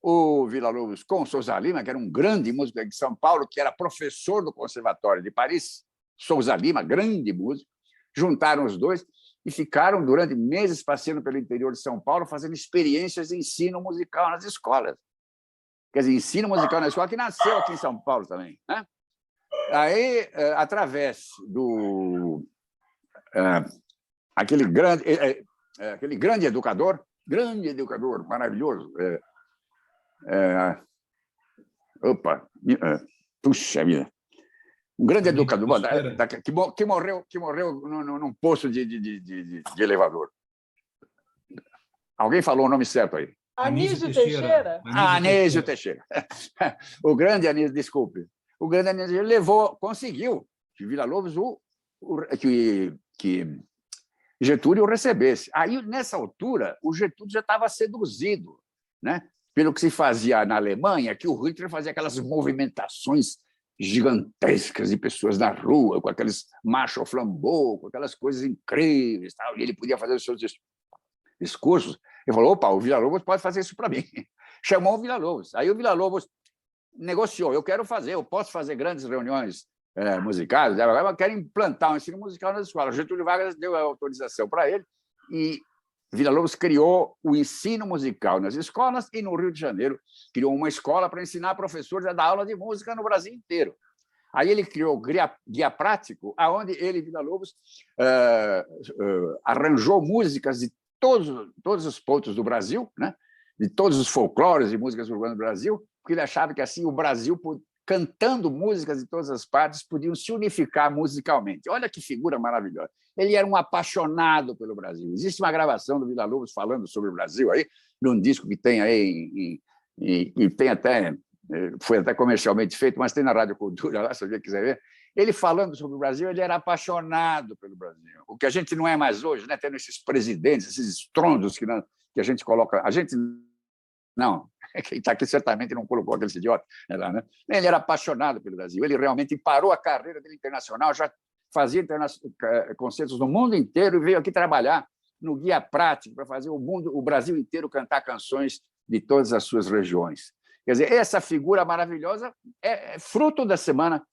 o Villa-Lobos com o Souza Lima, que era um grande músico de São Paulo, que era professor do Conservatório de Paris. Souza Lima, grande músico. Juntaram os dois e ficaram durante meses passeando pelo interior de São Paulo, fazendo experiências de ensino musical nas escolas. Quer dizer, ensino musical na escola, que nasceu aqui em São Paulo também, né? Aí, através do aquele grande educador maravilhoso, puxa vida, um grande educador que morreu num poço de elevador. Alguém falou o nome certo aí? Anísio Teixeira? Anísio Teixeira. O grande Anísio, desculpe. O grande Anísio conseguiu que Villa-Lobos, que Getúlio o recebesse. Aí, nessa altura, o Getúlio já estava seduzido, né, pelo que se fazia na Alemanha, que o Hitler fazia aquelas movimentações gigantescas de pessoas na rua, com aqueles macho flambeau, com aquelas coisas incríveis, tal, e ele podia fazer os seus discursos. Ele falou, opa, o Villa-Lobos pode fazer isso para mim. Chamou o Villa-Lobos. Aí o Villa-Lobos negociou, eu posso fazer grandes reuniões musicais, eu quero implantar um ensino musical nas escolas. Getúlio Vargas deu a autorização para ele e Villa-Lobos criou o ensino musical nas escolas e, no Rio de Janeiro, criou uma escola para ensinar professores a dar aula de música no Brasil inteiro. Aí ele criou o Guia Prático, onde ele, Villa-Lobos, arranjou músicas de todos os pontos do Brasil, né? De todos os folclores e músicas urbanas do Brasil, porque ele achava que assim o Brasil, cantando músicas de todas as partes, podiam se unificar musicalmente. Olha que figura maravilhosa. Ele era um apaixonado pelo Brasil. Existe uma gravação do Villa-Lobos falando sobre o Brasil aí, num disco que tem aí, e tem até, foi até comercialmente feito, mas tem na Rádio Cultura, lá, se alguém quiser ver. Ele falando sobre o Brasil, ele era apaixonado pelo Brasil. O que a gente não é mais hoje, né? Tendo esses presidentes, esses estrondos que a gente coloca... A gente não, quem está aqui certamente não colocou aquele idiota. Né? Ele era apaixonado pelo Brasil. Ele realmente parou a carreira dele internacional, já fazia concertos no mundo inteiro e veio aqui trabalhar no Guia Prático para fazer o Brasil inteiro cantar canções de todas as suas regiões. Quer dizer, essa figura maravilhosa é fruto da Semana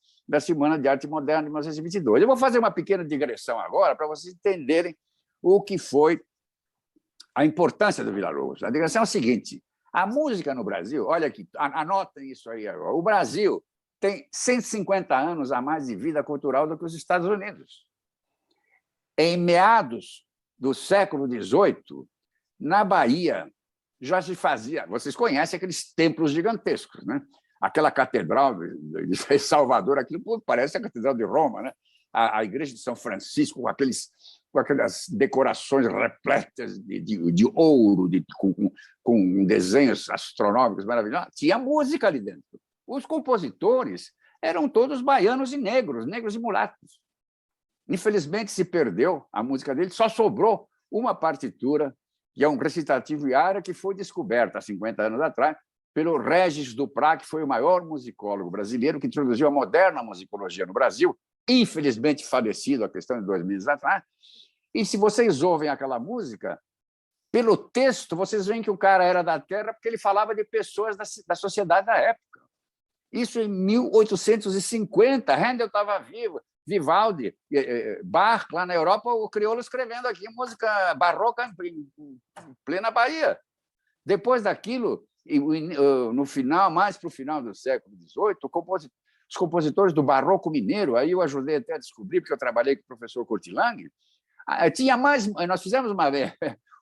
de Arte Moderna de 1922. Eu vou fazer uma pequena digressão agora para vocês entenderem o que foi a importância do Villa-Lobos. A digressão é o seguinte: a música no Brasil, olha aqui, anotem isso aí agora. O Brasil tem 150 anos a mais de vida cultural do que os Estados Unidos. Em meados do século XVIII, na Bahia, já se fazia... Vocês conhecem aqueles templos gigantescos, né? Aquela catedral de Salvador, aquilo parece a Catedral de Roma, né? A Igreja de São Francisco, com aquelas decorações repletas de ouro, com desenhos astronômicos maravilhosos. Tinha música ali dentro. Os compositores eram todos baianos e negros e mulatos. Infelizmente, se perdeu a música dele, só sobrou uma partitura, que é um recitativo Iara, que foi descoberta há 50 anos atrás pelo Régis Duprat, que foi o maior musicólogo brasileiro que introduziu a moderna musicologia no Brasil, infelizmente falecido, a questão de 2 meses atrás. E se vocês ouvem aquela música, pelo texto, vocês veem que o cara era da terra porque ele falava de pessoas da sociedade da época. Isso em 1850, Handel estava vivo, Vivaldi, Bach, lá na Europa, o crioulo escrevendo aqui música barroca em plena Bahia. Depois daquilo, no final, mais para o final do século XVIII, os compositores do barroco mineiro, aí eu ajudei até a descobrir, porque eu trabalhei com o professor Cortilang, tinha mais... Nós fizemos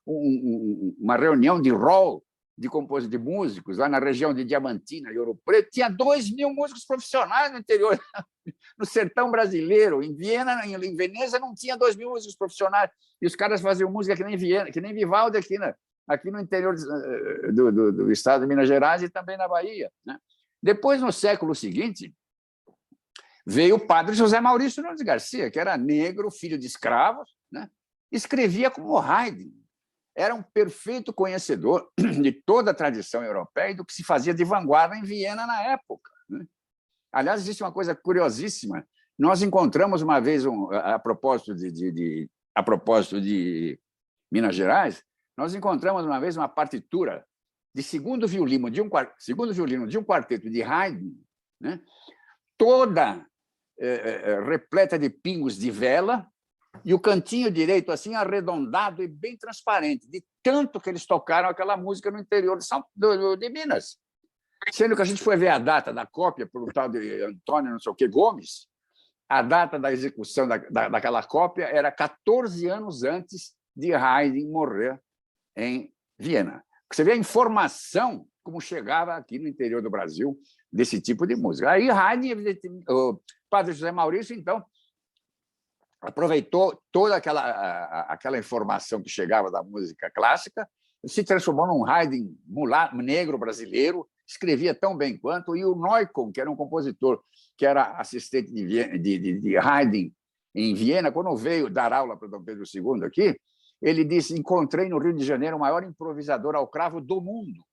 uma reunião de rol de músicos, lá na região de Diamantina e Ouro Preto, tinha 2.000 músicos profissionais no interior, no sertão brasileiro. Em Viena, em Veneza, não tinha 2.000 músicos profissionais. E os caras faziam música que nem Viena, que nem Vivaldi aqui no interior do estado de Minas Gerais e também na Bahia, né? Depois, no século seguinte, veio o padre José Maurício Nunes Garcia, que era negro, filho de escravos, né? Escrevia como Haydn. Era um perfeito conhecedor de toda a tradição europeia e do que se fazia de vanguarda em Viena na época, né? Aliás, existe uma coisa curiosíssima. Nós encontramos uma vez, a propósito de Minas Gerais, nós encontramos uma vez uma partitura de segundo violino de um quarteto de Haydn, né? Toda repleta de pingos de vela, e o cantinho direito assim arredondado e bem transparente, de tanto que eles tocaram aquela música no interior de Minas. Sendo que a gente foi ver a data da cópia por um tal de Antônio não sei o que Gomes, a data da execução daquela cópia era 14 anos antes de Haydn morrer em Viena. Você vê a informação como chegava aqui no interior do Brasil desse tipo de música. Aí Haydn, o padre José Maurício, então, aproveitou toda aquela informação que chegava da música clássica, se transformou num Haydn negro brasileiro, escrevia tão bem quanto, e o Neukomm, que era um compositor que era assistente de Haydn em Viena, quando veio dar aula para Dom Pedro II aqui, ele disse: encontrei no Rio de Janeiro o maior improvisador ao cravo do mundo.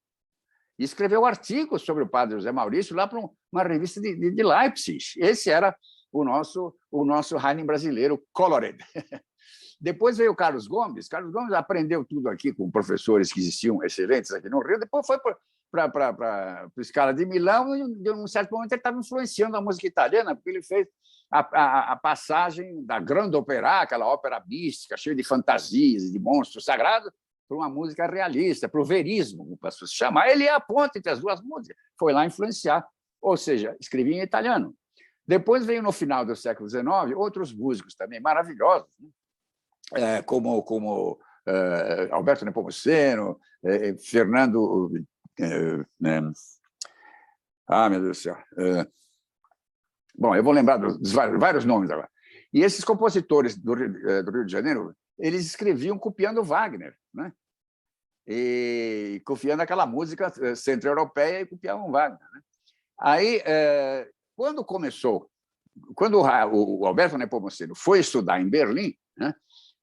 E escreveu artigos sobre o padre José Maurício lá para uma revista de Leipzig. Esse era o nosso Haydn brasileiro colored. Depois veio o Carlos Gomes. Carlos Gomes aprendeu tudo aqui com professores que existiam excelentes aqui no Rio. Depois foi para a Scala de Milão e, de um certo momento, ele estava influenciando a música italiana, porque ele fez a passagem da Grande Opera, aquela ópera mística, cheia de fantasias e de monstros sagrados, para uma música realista, para o verismo, como posso se chamar. Ele é a ponte entre as duas músicas. Foi lá influenciar, ou seja, escrevia em italiano. Depois veio, no final do século XIX, outros músicos também maravilhosos, né? como Alberto Nepomuceno, Fernando... meu Deus do céu. Bom, eu vou lembrar dos vários nomes agora. E esses compositores do Rio de Janeiro, eles escreviam copiando Wagner, né? E copiando aquela música centro-europeia e copiavam Wagner, né? Aí, quando o Alberto Nepomuceno foi estudar em Berlim, né,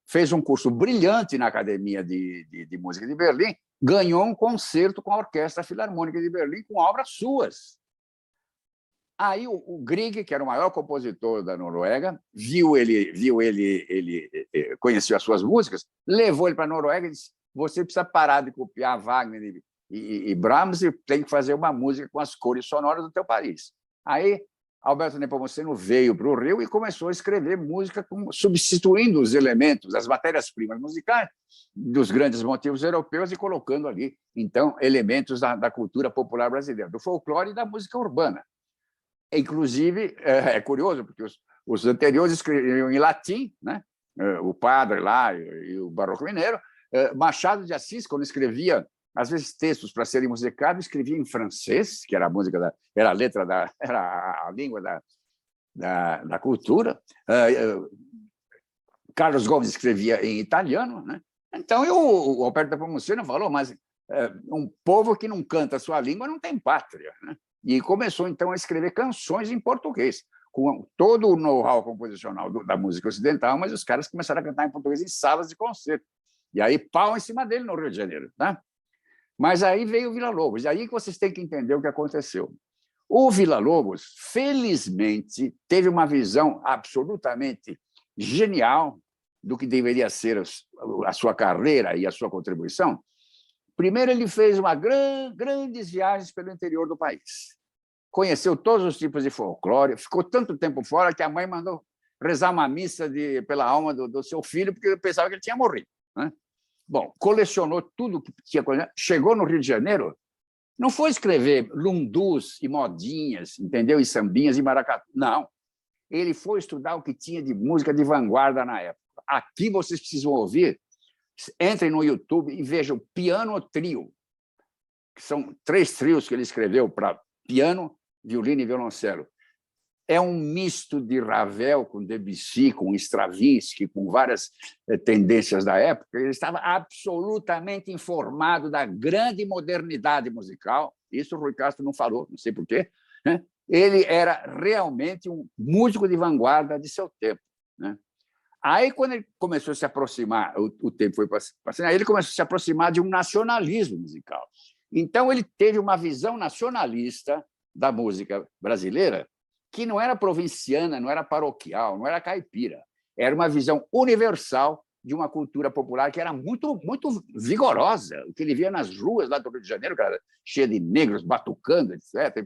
fez um curso brilhante na Academia de Música de Berlim, ganhou um concerto com a Orquestra Filarmônica de Berlim com obras suas. Aí o Grieg, que era o maior compositor da Noruega, conheceu as suas músicas, levou ele para a Noruega e disse: você precisa parar de copiar Wagner e Brahms e tem que fazer uma música com as cores sonoras do teu país. Aí Alberto Nepomuceno veio para o Rio e começou a escrever música substituindo os elementos, as matérias-primas musicais dos grandes motivos europeus e colocando ali, então, elementos da cultura popular brasileira, do folclore e da música urbana. Inclusive, é curioso, porque os anteriores escreviam em latim, né? O padre lá e o Barroco Mineiro. Machado de Assis, quando escrevia, às vezes, textos para serem musicados, escrevia em francês, que era a língua da cultura. Carlos Gomes escrevia em italiano, né? Então, o Alberto Nepomuceno falou: mas um povo que não canta a sua língua não tem pátria, né? E começou, então, a escrever canções em português, com todo o know-how composicional da música ocidental, mas os caras começaram a cantar em português em salas de concerto. E aí, pau em cima dele no Rio de Janeiro, tá? Mas aí veio o Villa-Lobos, e aí que vocês têm que entender o que aconteceu. O Villa-Lobos, felizmente, teve uma visão absolutamente genial do que deveria ser a sua carreira e a sua contribuição. Primeiro, ele fez grandes viagens pelo interior do país. Conheceu todos os tipos de folclore, ficou tanto tempo fora que a mãe mandou rezar uma missa pela alma do seu filho, porque pensava que ele tinha morrido, né? Bom, colecionou tudo que tinha, chegou no Rio de Janeiro, não foi escrever lundus e modinhas, entendeu? E sambinhas e maracatu. Não. Ele foi estudar o que tinha de música de vanguarda na época. Aqui vocês precisam ouvir. Entrem no YouTube e vejam Piano Trio. que são 3 trios que ele escreveu para piano, violino e violoncelo. É um misto de Ravel com Debussy, com Stravinsky, com várias tendências da época. Ele estava absolutamente informado da grande modernidade musical. Isso o Rui Castro não falou, não sei por quê, né? Ele era realmente um músico de vanguarda de seu tempo, né? Aí, quando ele começou a se aproximar, o tempo foi passando, aí ele começou a se aproximar de um nacionalismo musical. Então, ele teve uma visão nacionalista da música brasileira que não era provinciana, não era paroquial, não era caipira. Era uma visão universal de uma cultura popular que era muito, muito vigorosa. O que ele via nas ruas lá do Rio de Janeiro, cara, cheia de negros batucando, etc.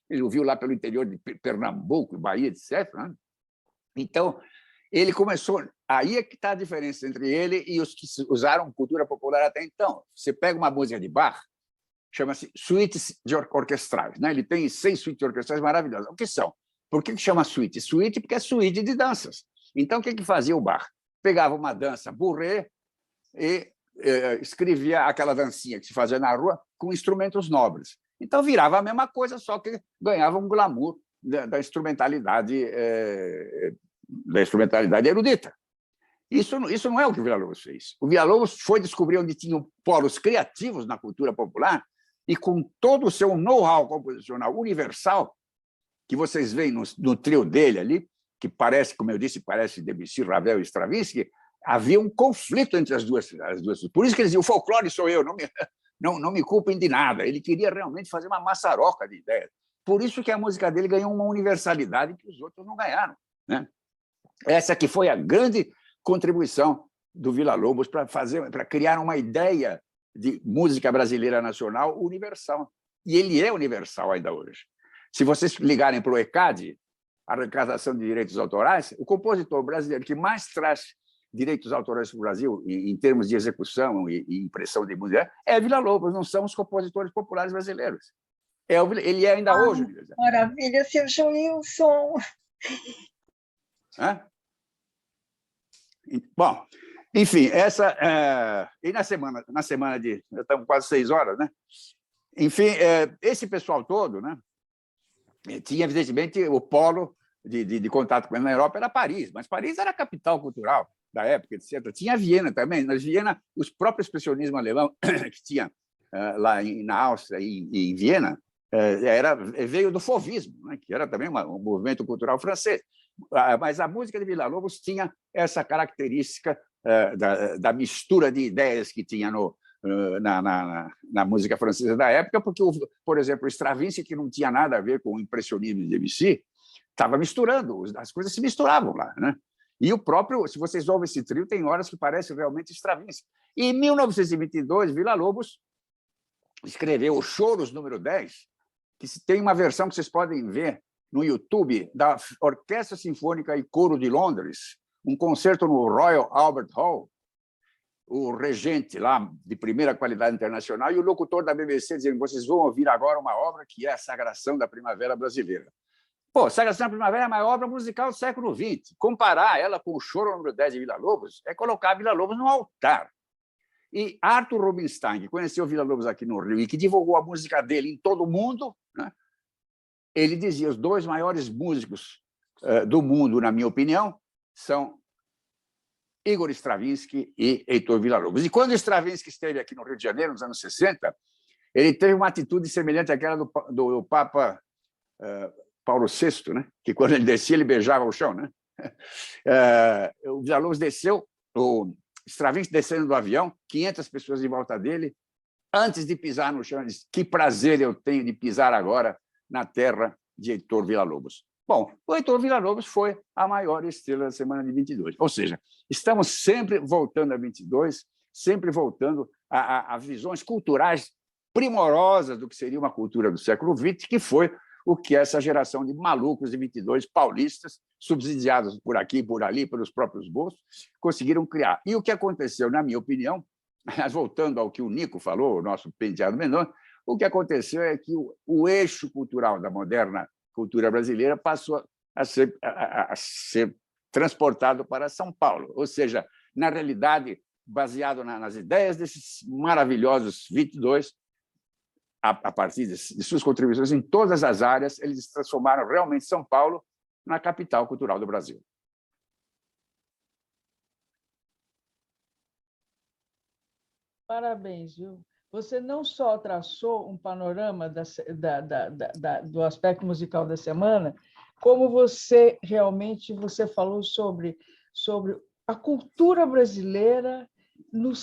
Ele o viu lá pelo interior de Pernambuco, Bahia, etc. Né? Então, ele começou... Aí é que está a diferença entre ele e os que usaram cultura popular até então. Você pega uma música de Bach, chama-se suítes orquestrais, né? Ele tem 6 suítes orquestrais maravilhosas. O que são? Por que chama suíte? Suíte porque é suíte de danças. Então, o que fazia o Bach? Pegava uma dança bourrée e escrevia aquela dancinha que se fazia na rua com instrumentos nobres. Então, virava a mesma coisa, só que ganhava um glamour da instrumentalidade erudita. Isso não é o que o Villa-Lobos fez. O Villa-Lobos foi descobrir onde tinham polos criativos na cultura popular e, com todo o seu know-how composicional universal, que vocês veem no trio dele ali, que parece, como eu disse, parece Debussy, Ravel e Stravinsky, havia um conflito entre as duas. Por isso que eles diziam, o folclore sou eu, não me culpem de nada. Ele queria realmente fazer uma maçaroca de ideias. Por isso que a música dele ganhou uma universalidade que os outros não ganharam, né? Essa que foi a grande contribuição do Villa-Lobos para criar uma ideia de música brasileira nacional universal. E ele é universal ainda hoje. Se vocês ligarem para o ECAD, a arrecadação de direitos autorais, o compositor brasileiro que mais traz direitos autorais para o Brasil, em termos de execução e impressão de música, é Villa-Lobos, não são os compositores populares brasileiros. Ele é ainda hoje. Maravilha, seu Joilson! Hã? Bom, enfim, e na semana de... Já estamos quase 6 horas, né? Enfim, esse pessoal todo, né, tinha, evidentemente, o polo de contato com ele na Europa era Paris, mas Paris era a capital cultural da época, etc. Tinha Viena também. Na Viena, os próprios expressionismo alemão que tinha lá na Áustria e em Viena veio do fauvismo, né, que era também um movimento cultural francês. Mas a música de Villa-Lobos tinha essa característica da mistura de ideias que tinha na música francesa da época, porque, por exemplo, o Stravinsky, que não tinha nada a ver com o impressionismo de Debussy, estava misturando, as coisas se misturavam lá, né? E o próprio, se vocês ouvem esse trio, tem horas que parece realmente Stravinsky. E, em 1922, Villa-Lobos escreveu o Choros número 10, que tem uma versão que vocês podem ver no YouTube, da Orquestra Sinfônica e Coro de Londres, um concerto no Royal Albert Hall, o regente lá de primeira qualidade internacional e o locutor da BBC dizendo: vocês vão ouvir agora uma obra que é a Sagração da Primavera Brasileira. Pô, Sagração da Primavera é a maior obra musical do século XX. Comparar ela com o Choro número 10 de Villa-Lobos é colocar Villa-Lobos no altar. E Arthur Rubinstein, que conheceu Villa-Lobos aqui no Rio e que divulgou a música dele em todo o mundo, né? Ele dizia: os 2 maiores músicos do mundo, na minha opinião, são Igor Stravinsky e Heitor Villa-Lobos. E quando Stravinsky esteve aqui no Rio de Janeiro, nos anos 60, ele teve uma atitude semelhante àquela do Papa Paulo VI, né? Que quando ele descia, ele beijava o chão, né? O Villa-Lobos desceu, o Stravinsky descendo do avião, 500 pessoas em volta dele, antes de pisar no chão, ele disse: que prazer eu tenho de pisar agora na terra de Heitor Villa-Lobos. Bom, o Heitor Villa-Lobos foi a maior estrela da semana de 22. Ou seja, estamos sempre voltando a 22, sempre voltando a visões culturais primorosas do que seria uma cultura do século XX, que foi o que essa geração de malucos de 22, paulistas, subsidiados por aqui e por ali, pelos próprios bolsos, conseguiram criar. E o que aconteceu, na minha opinião, voltando ao que o Nico falou, o nosso penteado menor, o que aconteceu é que o eixo cultural da moderna cultura brasileira passou a ser transportado para São Paulo. Ou seja, na realidade, baseado nas ideias desses maravilhosos 22, a partir de suas contribuições em todas as áreas, eles transformaram realmente São Paulo na capital cultural do Brasil. Parabéns, viu? Você não só traçou um panorama do aspecto musical da semana, como você realmente falou sobre a cultura brasileira no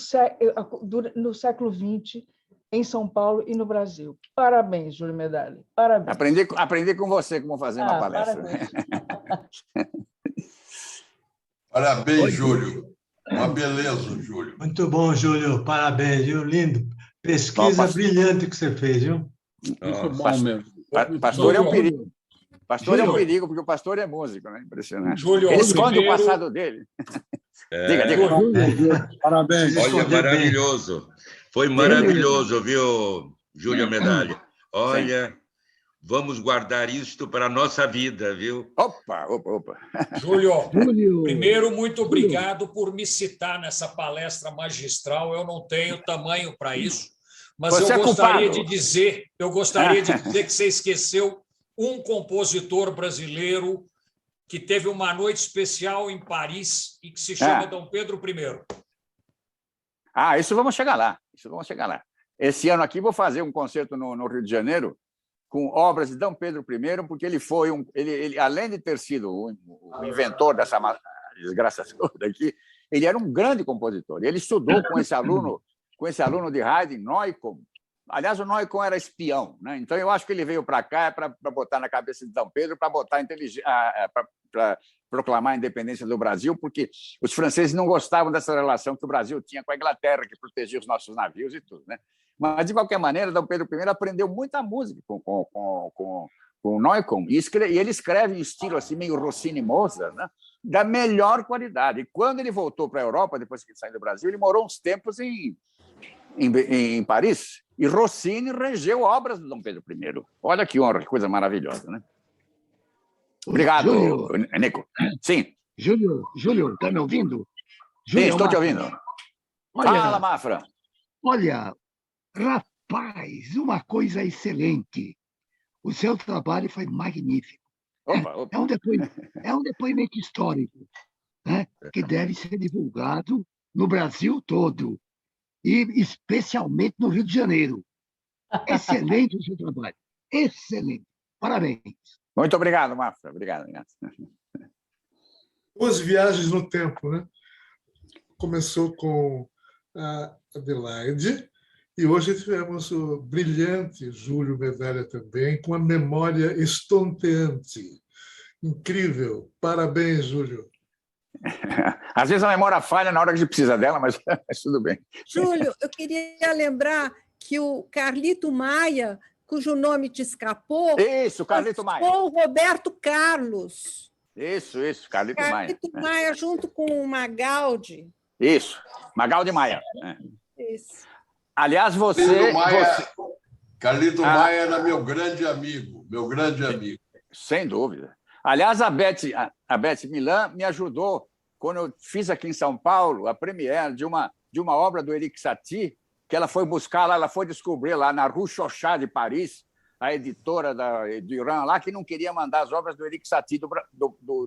século XX, em São Paulo e no Brasil. Parabéns, Júlio Medalha. Parabéns. Aprendi com você como fazer uma palestra. Parabéns, Júlio. Uma beleza, Júlio. Muito bom, Júlio. Parabéns, viu? Lindo. Pesquisa brilhante que você fez, viu? Muito bom mesmo. Pastor é um perigo. Pastor é um perigo, porque o pastor é músico, né? Impressionante. Júlio, ele esconde o passado dele. Diga. Parabéns. Olha, maravilhoso. Foi maravilhoso, viu, Júlio Medalha? Olha, vamos guardar isto para a nossa vida, viu? Opa. Júlio, primeiro, muito obrigado por me citar nessa palestra magistral. Eu não tenho tamanho para isso, mas eu gostaria de dizer que você esqueceu um compositor brasileiro que teve uma noite especial em Paris e que se chama Dom Pedro I. Isso vamos chegar lá. Esse ano aqui vou fazer um concerto no Rio de Janeiro com obras de Dom Pedro I, porque ele foi ele além de ter sido o inventor dessa desgraça toda aqui, ele era um grande compositor. Ele estudou com esse aluno de Haydn, Neukomm. Aliás, o Neukomm era espião, né? Então eu acho que ele veio para cá para botar na cabeça de Dom Pedro, para botar para proclamar a independência do Brasil, porque os franceses não gostavam dessa relação que o Brasil tinha com a Inglaterra, que protegia os nossos navios e tudo, né? Mas, de qualquer maneira, Dom Pedro I aprendeu muita música com o Neukomm, e ele escreve em estilo assim, meio Rossini Mozart, né? Da melhor qualidade. E quando ele voltou para a Europa, depois que ele saiu do Brasil, ele morou uns tempos em Paris, e Rossini regeu obras do Dom Pedro I. Olha que honra, que coisa maravilhosa, né? Obrigado, Júlio. Nico. Sim. Júlio, está me ouvindo? Sim, estou te ouvindo. Fala, Mafra. Olha, rapaz, uma coisa excelente. O seu trabalho foi magnífico. Opa. É um depoimento histórico, né, que deve ser divulgado no Brasil todo, e especialmente no Rio de Janeiro. Excelente o seu trabalho. Excelente. Parabéns. Muito obrigado, Mafra. Obrigado. Duas viagens no tempo, né? Começou com a Adelaide e hoje tivemos o brilhante Júlio Medalha também, com a memória estonteante. Incrível. Parabéns, Júlio. Às vezes a memória falha na hora que a gente precisa dela, mas tudo bem. Júlio, eu queria lembrar que o Carlito Maia, cujo nome te escapou... Isso, Carlito Maia. O Roberto Carlos. Isso, Carlito Maia. Carlito Maia junto com o Magaldi. Isso, Magaldi Maia. Isso. Aliás, você... Carlito Maia era meu grande amigo. Sem dúvida. Aliás, a Beth Milan me ajudou quando eu fiz aqui em São Paulo a premiere de uma obra do Erik Satie, que ela foi buscar lá, ela foi descobrir lá na Rue Chauchat de Paris, a editora do Irã lá, que não queria mandar as obras do Erik Satie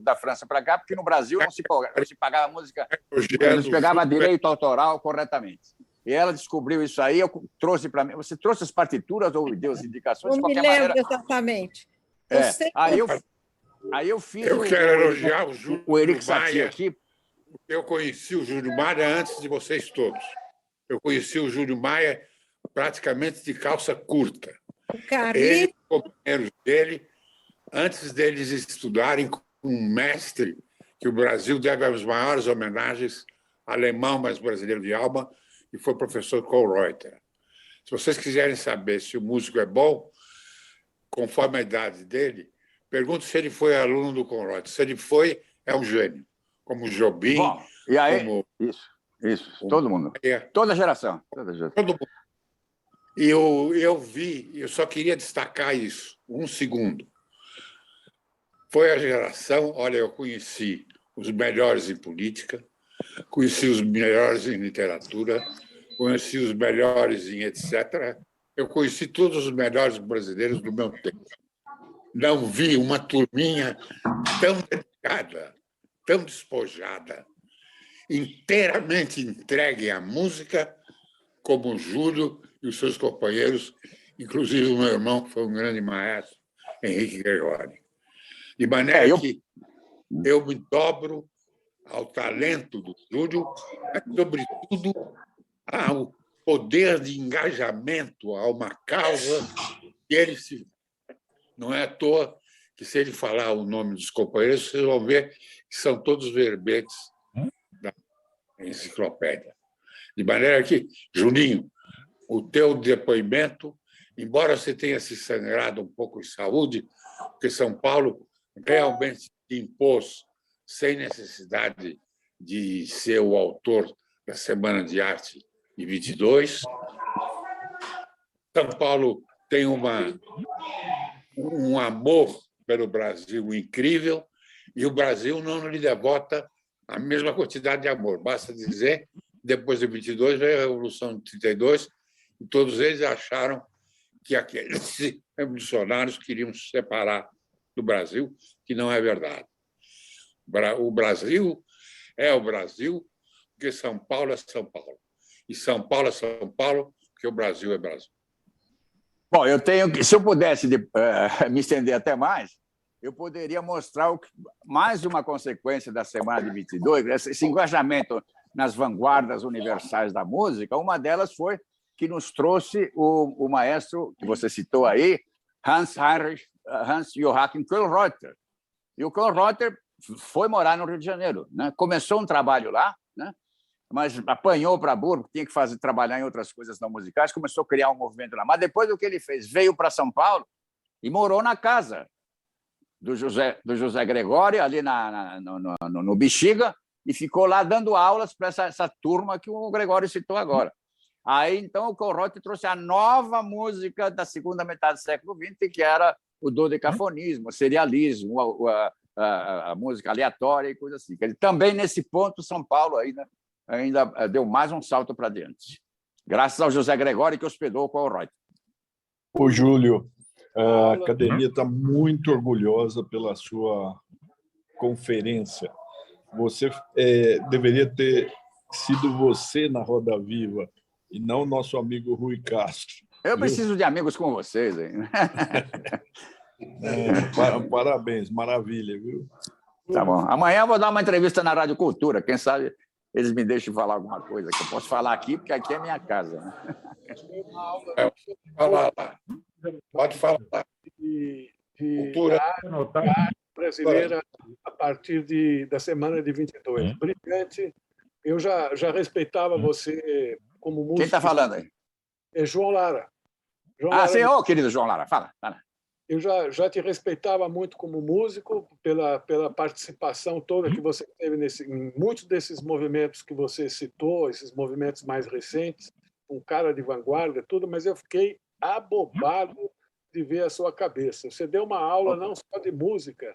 da França para cá, porque no Brasil não se pagava música, não se pegava direito autoral corretamente. E ela descobriu isso aí, eu trouxe para mim. Você trouxe as partituras ou deu as indicações? Não me lembro exatamente. Aí eu fiz. Eu quero elogiar o Júlio Maia aqui. Eu conheci o Júlio Maia antes de vocês todos. Eu conheci o Júlio Maia praticamente de calça curta. Ele e os companheiros dele, antes deles estudarem com um mestre que o Brasil deve as maiores homenagens, alemão, mas brasileiro de alma, e foi o professor Kohlreuter. Se vocês quiserem saber se o músico é bom, conforme a idade dele, pergunte se ele foi aluno do Kohlreuter. Se ele foi, é um gênio. Como o Jobim. Bom, e aí, isso. Todo mundo. Toda geração. Todo mundo. E eu vi, eu só queria destacar isso, um segundo. Foi a geração, olha, eu conheci os melhores em política, conheci os melhores em literatura, conheci os melhores em etc. eu conheci todos os melhores brasileiros do meu tempo. Não vi uma turminha tão dedicada, tão despojada, inteiramente entregue à música, como o Júlio e os seus companheiros, inclusive o meu irmão, que foi um grande maestro, Henrique Gregório. De maneira que eu me dobro ao talento do Júlio, mas, sobretudo, ao poder de engajamento a uma causa que ele se... Não é à toa que, se ele falar o nome dos companheiros, vocês vão ver que são todos verbetes da enciclopédia. De maneira que, Juninho, o teu depoimento, embora você tenha se sangrado um pouco em saúde, porque São Paulo realmente se impôs sem necessidade de ser o autor da Semana de Arte de 22. São Paulo tem um amor pelo Brasil incrível e o Brasil não lhe devota a mesma quantidade de amor. Basta dizer, depois de 22 veio a Revolução de 32 e todos eles acharam que aqueles revolucionários queriam se separar do Brasil, que não é verdade. O Brasil é o Brasil, porque São Paulo é São Paulo. E São Paulo é São Paulo, porque o Brasil é Brasil. Bom, se eu pudesse me estender até mais, eu poderia mostrar mais uma consequência da Semana de 22, esse engajamento nas vanguardas universais da música. Uma delas foi que nos trouxe o maestro, que você citou aí, Hans Joachim Kohlreuter. E o Kohlreuter foi morar no Rio de Janeiro, né? Começou um trabalho lá, né? Mas apanhou para burro, tinha que trabalhar em outras coisas não musicais, começou a criar um movimento lá. Mas depois do que ele fez, veio para São Paulo e morou na casa do José Gregório, ali no Bexiga, e ficou lá dando aulas para essa turma que o Gregório citou agora. Aí, então, o Kohlreuter trouxe a nova música da segunda metade do século XX, que era o dodecafonismo, o serialismo, a música aleatória e coisa assim. Ele também, nesse ponto, São Paulo ainda deu mais um salto para diante, graças ao José Gregório, que hospedou o Kohlreuter. Ô, Júlio, a academia está muito orgulhosa pela sua conferência. Você deveria ter sido você na Roda Viva e não nosso amigo Rui Castro. Eu preciso de amigos como vocês, hein? Parabéns, maravilha, viu? Tá bom. Amanhã eu vou dar uma entrevista na Rádio Cultura. Quem sabe eles me deixam falar alguma coisa que eu posso falar aqui, porque aqui é minha casa. Né? Pode falar. Cultura brasileira a partir da semana de 22. Brilhante. Eu já respeitava você como músico. Quem está falando aí? É João Lara. Sim, querido João Lara, fala. Eu já te respeitava muito como músico, pela participação toda que você teve em muitos desses movimentos que você citou, esses movimentos mais recentes, um cara de vanguarda, tudo, mas eu fiquei abobado de ver a sua cabeça. Você deu uma aula não só de música,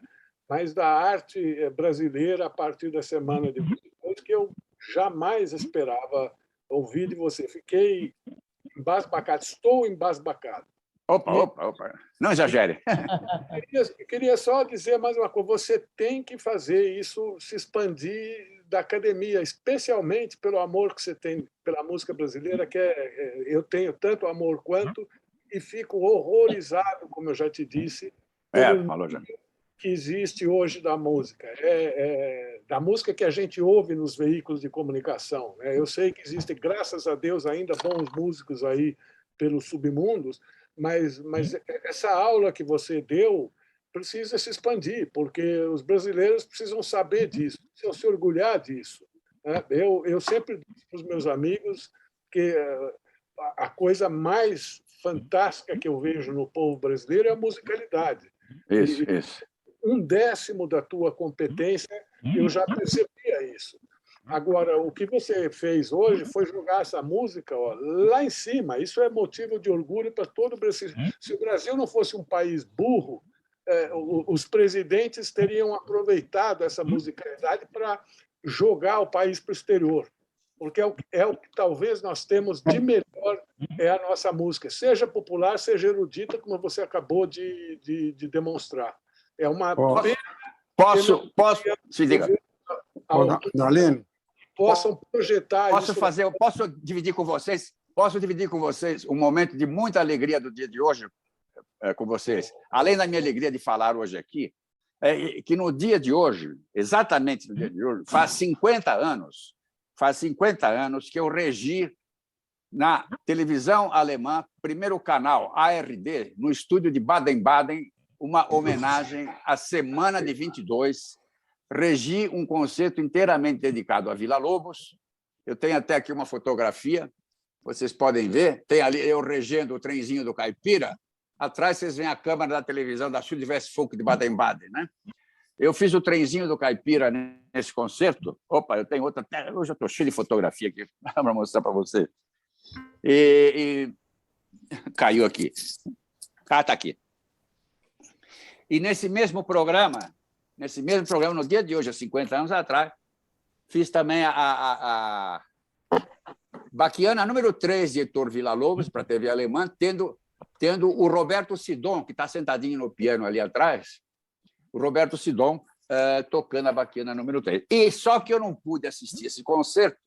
mas da arte brasileira a partir da semana de 22, que eu jamais esperava ouvir de você. Fiquei embasbacado, estou embasbacado. Opa, não exagere. Eu queria só dizer mais uma coisa, você tem que fazer isso se expandir da academia, especialmente pelo amor que você tem pela música brasileira, que eu tenho tanto amor quanto, e fico horrorizado, como eu já te disse, falou já. Que existe hoje da música, da música que a gente ouve nos veículos de comunicação. Eu sei que existem, graças a Deus, ainda bons músicos aí pelos submundos, mas essa aula que você deu precisa se expandir, porque os brasileiros precisam saber disso, precisam se orgulhar disso. Eu sempre disse para os meus amigos que a coisa mais fantástica que eu vejo no povo brasileiro é a musicalidade. Isso. 1/10 da tua competência, eu já percebia isso. Agora, o que você fez hoje foi jogar essa música lá em cima. Isso é motivo de orgulho para todo o Brasil. Se o Brasil não fosse um país burro, os presidentes teriam aproveitado essa musicalidade para jogar o país para o exterior. porque é o que talvez nós temos de melhor é a nossa música, seja popular, seja erudita, como você acabou de demonstrar. É uma pena. Posso se diga. Naline, possam projetar posso dividir com vocês? Posso dividir com vocês um momento de muita alegria do dia de hoje com vocês? Além da minha alegria de falar hoje aqui, que no dia de hoje, exatamente no dia de hoje, faz 50 anos que eu regi na televisão alemã, primeiro canal ARD, no estúdio de Baden-Baden, uma homenagem à Semana de 22. Regi um concerto inteiramente dedicado a Villa-Lobos. Eu tenho até aqui uma fotografia, vocês podem ver. Tem ali eu regendo o trenzinho do Caipira. Atrás vocês veem a câmera da televisão da Südwestfunk de Baden-Baden, né? Eu fiz o trenzinho do Caipira nesse concerto. Opa, eu tenho outra. Eu já estou cheio de fotografia aqui para mostrar para você. Caiu aqui. Está aqui. E nesse mesmo programa, no dia de hoje, há 50 anos atrás, fiz também a Baquiana número 3 de Heitor Villa-Lobos, para a TV alemã, tendo o Roberto Sidon, que está sentadinho no piano ali atrás, o Roberto Sidon tocando a Baquiana número 3. E só que eu não pude assistir esse concerto,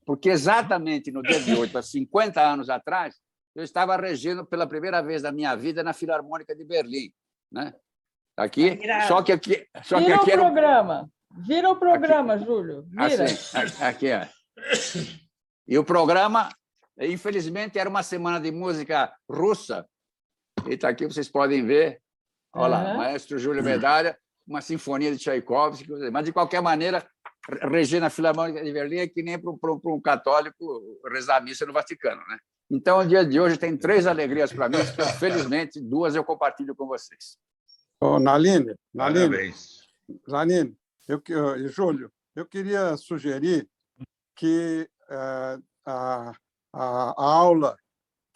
porque exatamente no dia de hoje, há 50 anos atrás, eu estava regendo pela primeira vez na minha vida na Filarmônica de Berlim, né? Aqui, só que aqui era programa. Vira o programa, aqui, Júlio. Vira. Assim, aqui é. E o programa, infelizmente, era uma semana de música russa. E está aqui, vocês podem ver. Olha lá, Maestro Júlio Medalha, uma sinfonia de Tchaikovsky. Mas, de qualquer maneira, reger na Filarmônica de Berlim é que nem para um católico rezar a missa no Vaticano, né? Então, o dia de hoje tem 3 alegrias para mim, que, felizmente, 2 eu compartilho com vocês. Naline, Júlio, eu queria sugerir que a aula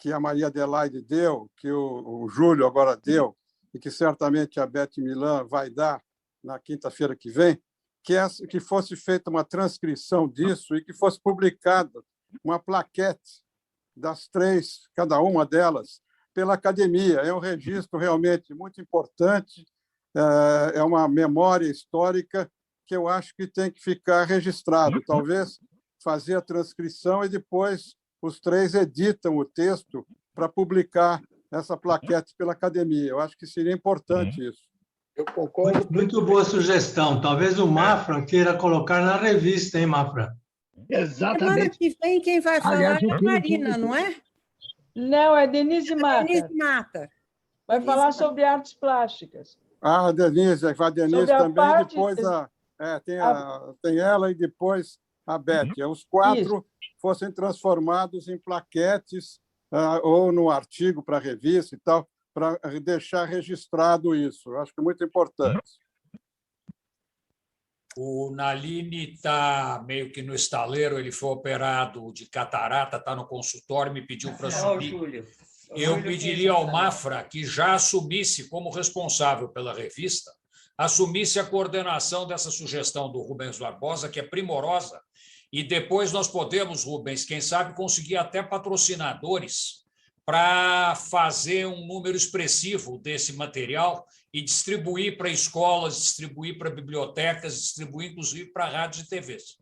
que a Maria Adelaide deu, que o Júlio agora deu, e que certamente a Beth Milan vai dar na quinta-feira que vem, que fosse feita uma transcrição disso e que fosse publicada uma plaquete das 3, cada uma delas, pela academia. É um registro realmente muito importante, é uma memória histórica que eu acho que tem que ficar registrado. Talvez fazer a transcrição e depois os 3 editam o texto para publicar essa plaquete pela academia. Eu acho que seria importante isso. Eu concordo. Muito boa sugestão. Talvez o Mafra queira colocar na revista, hein, Mafra? Semana que vem quem vai falar é a Marina, não é? Não, é Denise Mata. Denise Mata. Vai falar sobre artes plásticas. A Denise também, depois tem ela e depois a Beth. Os 4 fossem transformados em plaquetes ou no artigo para a revista e tal, para deixar registrado isso. Eu acho que é muito importante. O Naline está meio que no estaleiro, ele foi operado de catarata, está no consultório, me pediu para assumir. Eu pediria ao Mafra que já assumisse, como responsável pela revista, assumisse a coordenação dessa sugestão do Rubens Barbosa, que é primorosa, e depois nós podemos, Rubens, quem sabe, conseguir até patrocinadores para fazer um número expressivo desse material e distribuir para escolas, distribuir para bibliotecas, distribuir, inclusive, para rádios e TVs.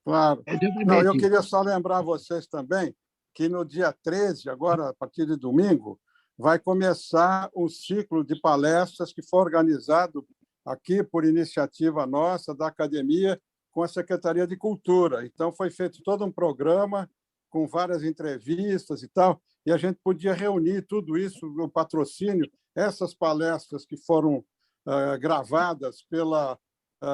Claro. Não, eu queria só lembrar vocês também que no dia 13, agora, a partir de domingo, vai começar um ciclo de palestras que foi organizado aqui por iniciativa nossa, da academia, com a Secretaria de Cultura. Então, foi feito todo um programa com várias entrevistas e tal, e a gente podia reunir tudo isso, o patrocínio, essas palestras que foram gravadas pela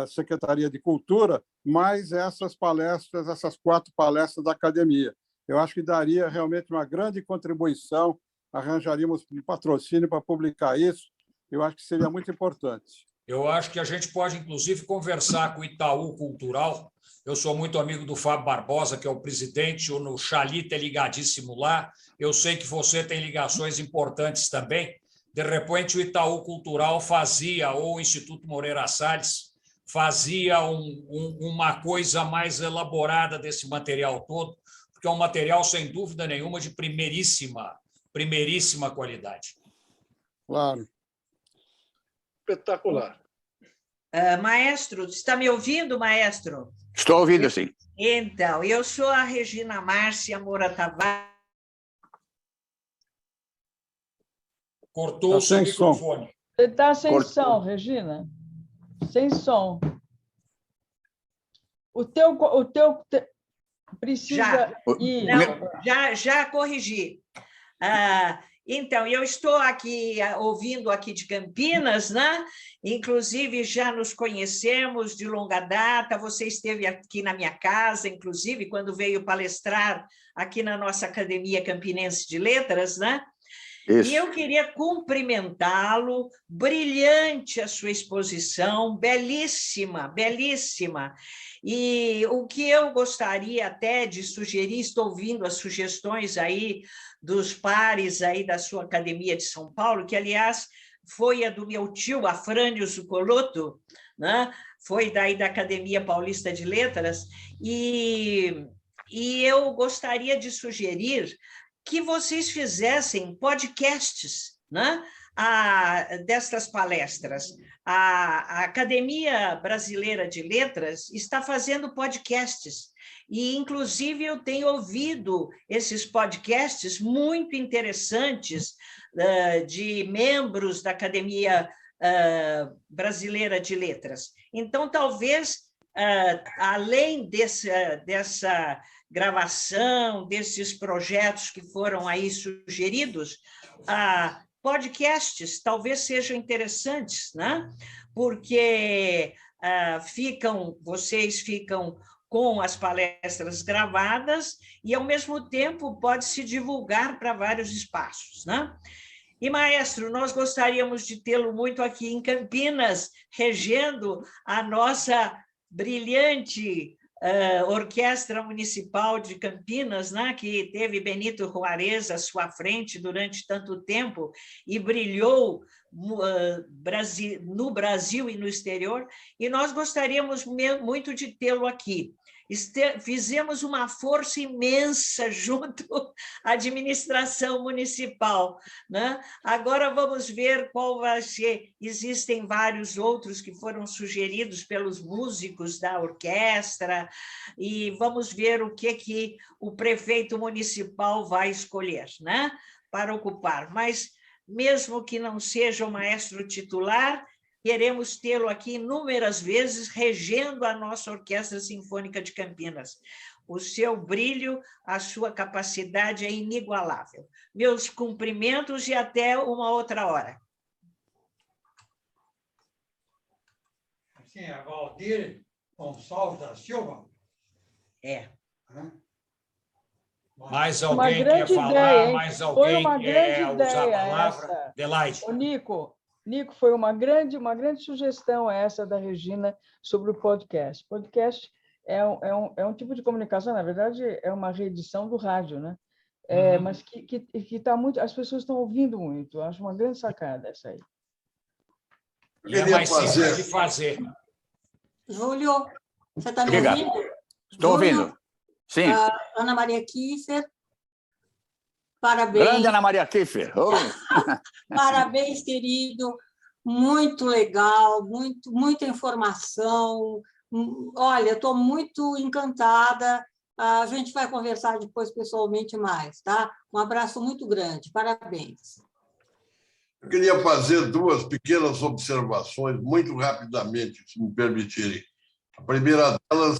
Secretaria de Cultura, mais essas palestras, essas 4 palestras da academia. Eu acho que daria realmente uma grande contribuição, arranjaríamos um patrocínio para publicar isso, eu acho que seria muito importante. Eu acho que a gente pode, inclusive, conversar com o Itaú Cultural. Eu sou muito amigo do Fábio Barbosa, que é o presidente, o no Chalita é ligadíssimo lá. Eu sei que você tem ligações importantes também. De repente, o Itaú Cultural fazia, ou o Instituto Moreira Salles, fazia uma coisa mais elaborada desse material todo, porque é um material, sem dúvida nenhuma, de primeiríssima qualidade. Claro. Espetacular. Maestro, está me ouvindo, maestro? Estou ouvindo, sim. Então, eu sou a Regina Márcia Moura Tavares. Cortou o seu microfone. Você está sem som, Regina. Sem som. O teu precisa ir. Não, já corrigi. Então, eu estou aqui ouvindo aqui de Campinas, né? Inclusive, já nos conhecemos de longa data. Você esteve aqui na minha casa, inclusive, quando veio palestrar aqui na nossa Academia Campinense de Letras, né? Isso. E eu queria cumprimentá-lo, brilhante a sua exposição, belíssima, belíssima. E o que eu gostaria até de sugerir, estou ouvindo as sugestões aí dos pares aí da sua Academia de São Paulo, que, aliás, foi a do meu tio, Afrânio Zuccolotto, né? Foi daí da Academia Paulista de Letras, e eu gostaria de sugerir que vocês fizessem podcasts, né? Destas palestras. A Academia Brasileira de Letras está fazendo podcasts, e, inclusive, eu tenho ouvido esses podcasts muito interessantes de membros da Academia Brasileira de Letras. Então, talvez, além dessa gravação, desses projetos que foram aí sugeridos, podcasts talvez sejam interessantes, né? Porque vocês ficam com as palestras gravadas e, ao mesmo tempo, pode-se divulgar para vários espaços, né? E, maestro, nós gostaríamos de tê-lo muito aqui em Campinas, regendo a nossa brilhante Orquestra Municipal de Campinas, né, que teve Benito Juarez à sua frente durante tanto tempo e brilhou no Brasil e no exterior, e nós gostaríamos muito de tê-lo aqui. Fizemos uma força imensa junto à administração municipal, né? Agora vamos ver qual vai ser. Existem vários outros que foram sugeridos pelos músicos da orquestra, e vamos ver o que o prefeito municipal vai escolher, né? Para ocupar. Mas, mesmo que não seja o maestro titular, queremos tê-lo aqui inúmeras vezes, regendo a nossa Orquestra Sinfônica de Campinas. O seu brilho, a sua capacidade é inigualável. Meus cumprimentos e até uma outra hora. Assim, é Valdir Gonçalves da Silva? É. Mais alguém quer falar? Mais alguém quer usar a palavra? Adelaide. Nico, foi uma grande sugestão essa da Regina sobre o podcast. Podcast é um tipo de comunicação, na verdade, é uma reedição do rádio, né? Mas que tá muito, as pessoas estão ouvindo muito. Eu acho uma grande sacada essa aí. E é mais simples de fazer. Júlio, você está me ouvindo? Estou ouvindo. Sim. Ana Maria Kiefer. Parabéns. Grande Ana Maria Kiefer. Oh. Parabéns, querido. Muito legal, muita informação. Olha, estou muito encantada. A gente vai conversar depois pessoalmente mais, tá? Um abraço muito grande. Parabéns. Eu queria fazer duas pequenas observações, muito rapidamente, se me permitirem. A primeira delas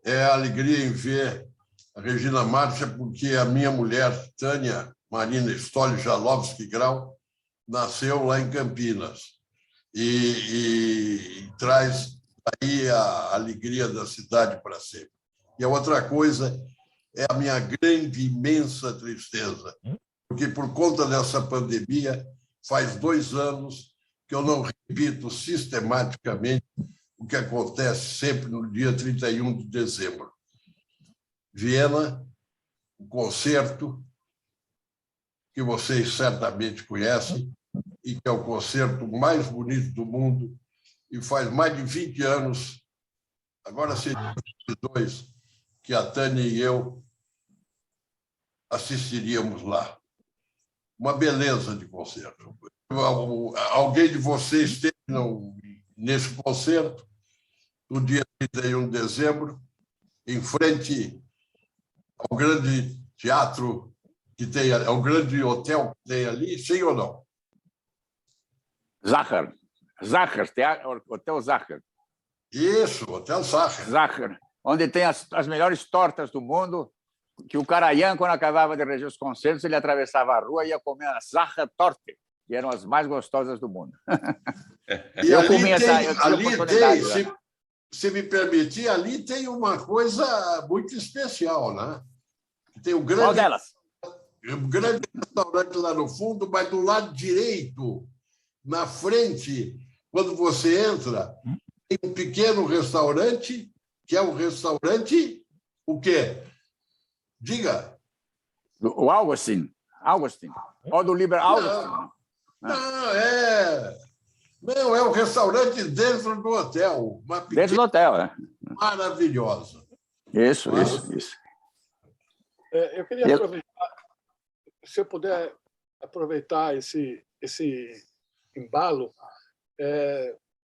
é a alegria em ver a Regina Márcia, porque a minha mulher, Tânia Marina Stolli Jalowski Grau, nasceu lá em Campinas e traz aí a alegria da cidade para sempre. E a outra coisa é a minha grande, imensa tristeza, porque por conta dessa pandemia, faz 2 anos que eu não repito sistematicamente o que acontece sempre no dia 31 de dezembro. Viena, o concerto que vocês certamente conhecem e que é o concerto mais bonito do mundo e faz mais de 20 anos, agora seria 22, que a Tânia e eu assistiríamos lá. Uma beleza de concerto. Alguém de vocês esteve nesse concerto, no dia 31 de dezembro, em frente ao grande teatro que tem, ao grande hotel que tem ali, sim ou não? Zacher, Hotel Zacher. Isso, Hotel Zacher. Zacher, onde tem as melhores tortas do mundo, que o Karajan, quando acabava de reger os concertos, ele atravessava a rua e ia comer a Zacher Torte, que eram as mais gostosas do mundo. E eu comi essa... Se me permitir, ali tem uma coisa muito especial, né? Tem um grande, qual delas? Um grande restaurante lá no fundo, mas do lado direito, na frente, quando você entra, tem um pequeno restaurante, que é um restaurante, o quê? Diga. O Augustin. Ou do Liber Augustin. Não, é um restaurante dentro do hotel. Dentro do hotel, maravilhosa. Isso. Eu queria aproveitar, se eu puder aproveitar esse embalo,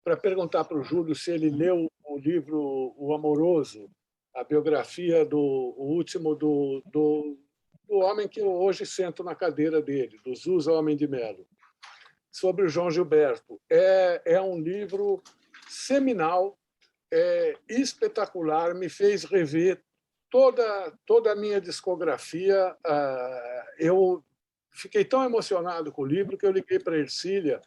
para perguntar para o Júlio se ele leu o livro O Amoroso, a biografia o último do homem que eu hoje sento na cadeira dele, do Zusa Homem de Melo, sobre o João Gilberto. É um livro seminal, espetacular, me fez rever toda a minha discografia. Eu fiquei tão emocionado com o livro que eu liguei para a Ercília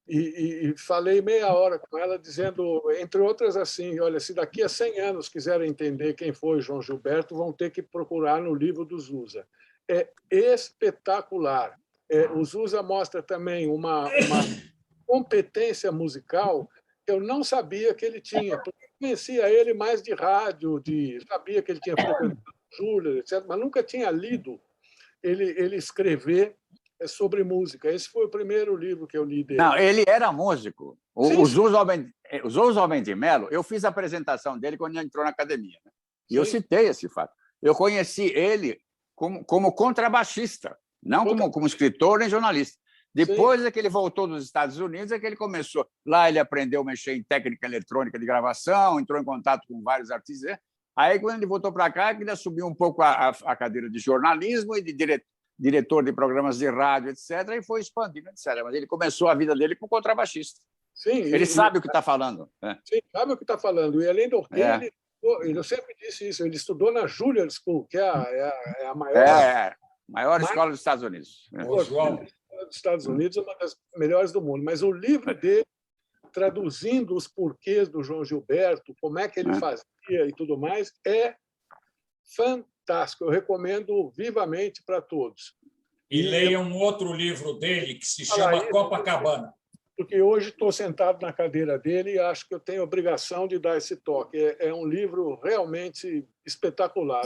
e falei meia hora com ela, dizendo, entre outras, assim: olha, se daqui a 100 anos quiserem entender quem foi João Gilberto, vão ter que procurar no livro do Zusa. É espetacular. O Zusa mostra também uma competência musical que eu não sabia que ele tinha, porque eu conhecia ele mais de rádio, sabia que ele tinha frequentado Júlia, etc., mas nunca tinha lido ele escrever sobre música. Esse foi o primeiro livro que eu li dele. Não, ele era músico. O Zusa Homem de Melo, eu fiz a apresentação dele quando ele entrou na academia. Né? E eu citei esse fato. Eu conheci ele como contrabaixista, não como escritor nem jornalista. Depois é que ele voltou dos Estados Unidos, é que ele começou. Lá ele aprendeu a mexer em técnica eletrônica de gravação, entrou em contato com vários artistas. Aí, quando ele voltou para cá, ele subiu um pouco a cadeira de jornalismo e de diretor de programas de rádio, etc., e foi expandindo, etc. Mas ele começou a vida dele como contrabaixista. Sim, ele sabe o que está falando. Sim, sabe o que está falando. E, além do que, eu sempre disse isso, ele estudou na Juilliard School, que é a maior escola dos Estados Unidos. Dos Estados Unidos é uma das melhores do mundo. Mas o livro dele, traduzindo os porquês do João Gilberto, como é que ele fazia e tudo mais, é fantástico. Eu recomendo vivamente para todos. E leiam um outro livro dele que se chama Copacabana. Porque hoje estou sentado na cadeira dele e acho que eu tenho a obrigação de dar esse toque. É um livro realmente espetacular.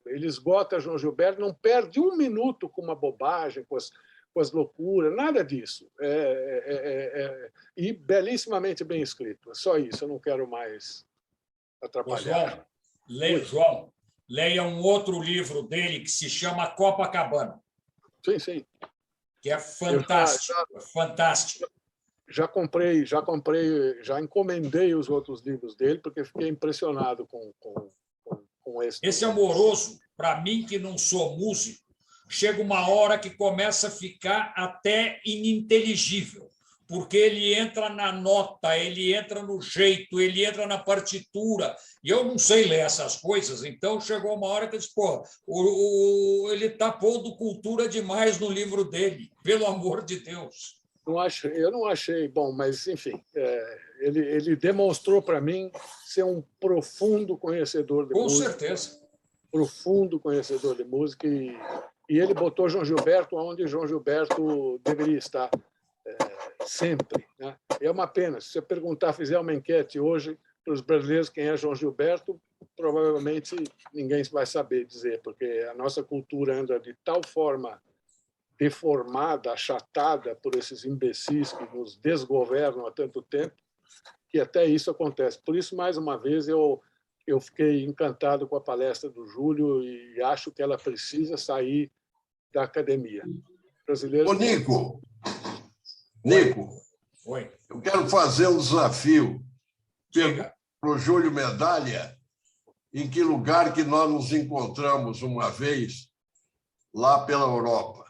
Ele esgota João Gilberto, não perde um minuto com uma bobagem, com as loucuras, nada disso. E belíssimamente bem escrito. É só isso, eu não quero mais atrapalhar. João, leia um outro livro dele que se chama Copacabana. Sim. Que é fantástico. Fantástico. Já encomendei os outros livros dele, porque fiquei impressionado com esse. Esse Amoroso, para mim, que não sou músico, chega uma hora que começa a ficar até ininteligível, porque ele entra na nota, ele entra no jeito, ele entra na partitura, e eu não sei ler essas coisas, então chegou uma hora que eu disse, ele está pondo cultura demais no livro dele, pelo amor de Deus. Eu não achei bom, mas, enfim, ele demonstrou para mim ser um profundo conhecedor de música. Com certeza. Profundo conhecedor de música, e ele botou João Gilberto onde João Gilberto deveria estar sempre. Né? É uma pena. Se você fizer uma enquete hoje para os brasileiros quem é João Gilberto, provavelmente ninguém vai saber dizer, porque a nossa cultura anda de tal forma deformada, achatada por esses imbecis que nos desgovernam há tanto tempo, que até isso acontece. Por isso, mais uma vez, eu fiquei encantado com a palestra do Júlio e acho que ela precisa sair da academia. Brasileiros... Ô, Nico, Oi. Eu quero fazer um desafio para o Júlio Medalha, em que lugar que nós nos encontramos uma vez lá pela Europa.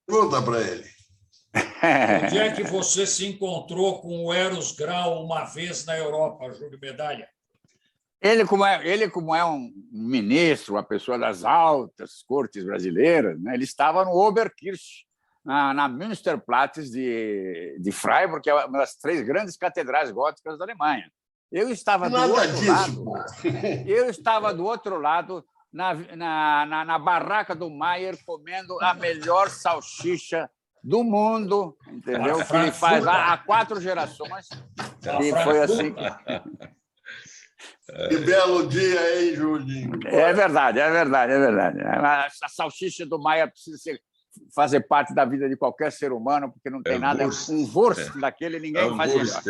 Pergunta para ele. Onde é que você se encontrou com o Eros Grau uma vez na Europa, Júlio Medalha? Ele, como é um ministro, uma pessoa das altas cortes brasileiras, né? Ele estava no Oberkirch, na Münsterplatz de Freiburg, que é uma das 3 grandes catedrais góticas da Alemanha. Eu estava do outro lado, na barraca do Maier, comendo a melhor salsicha do mundo, entendeu? Que ele faz há 4 gerações. E foi assim. Que belo dia, hein, Julinho? É verdade. A salsicha do Maier precisa fazer parte da vida de qualquer ser humano, porque não tem nada. Um Wurst daquele ninguém faz melhor.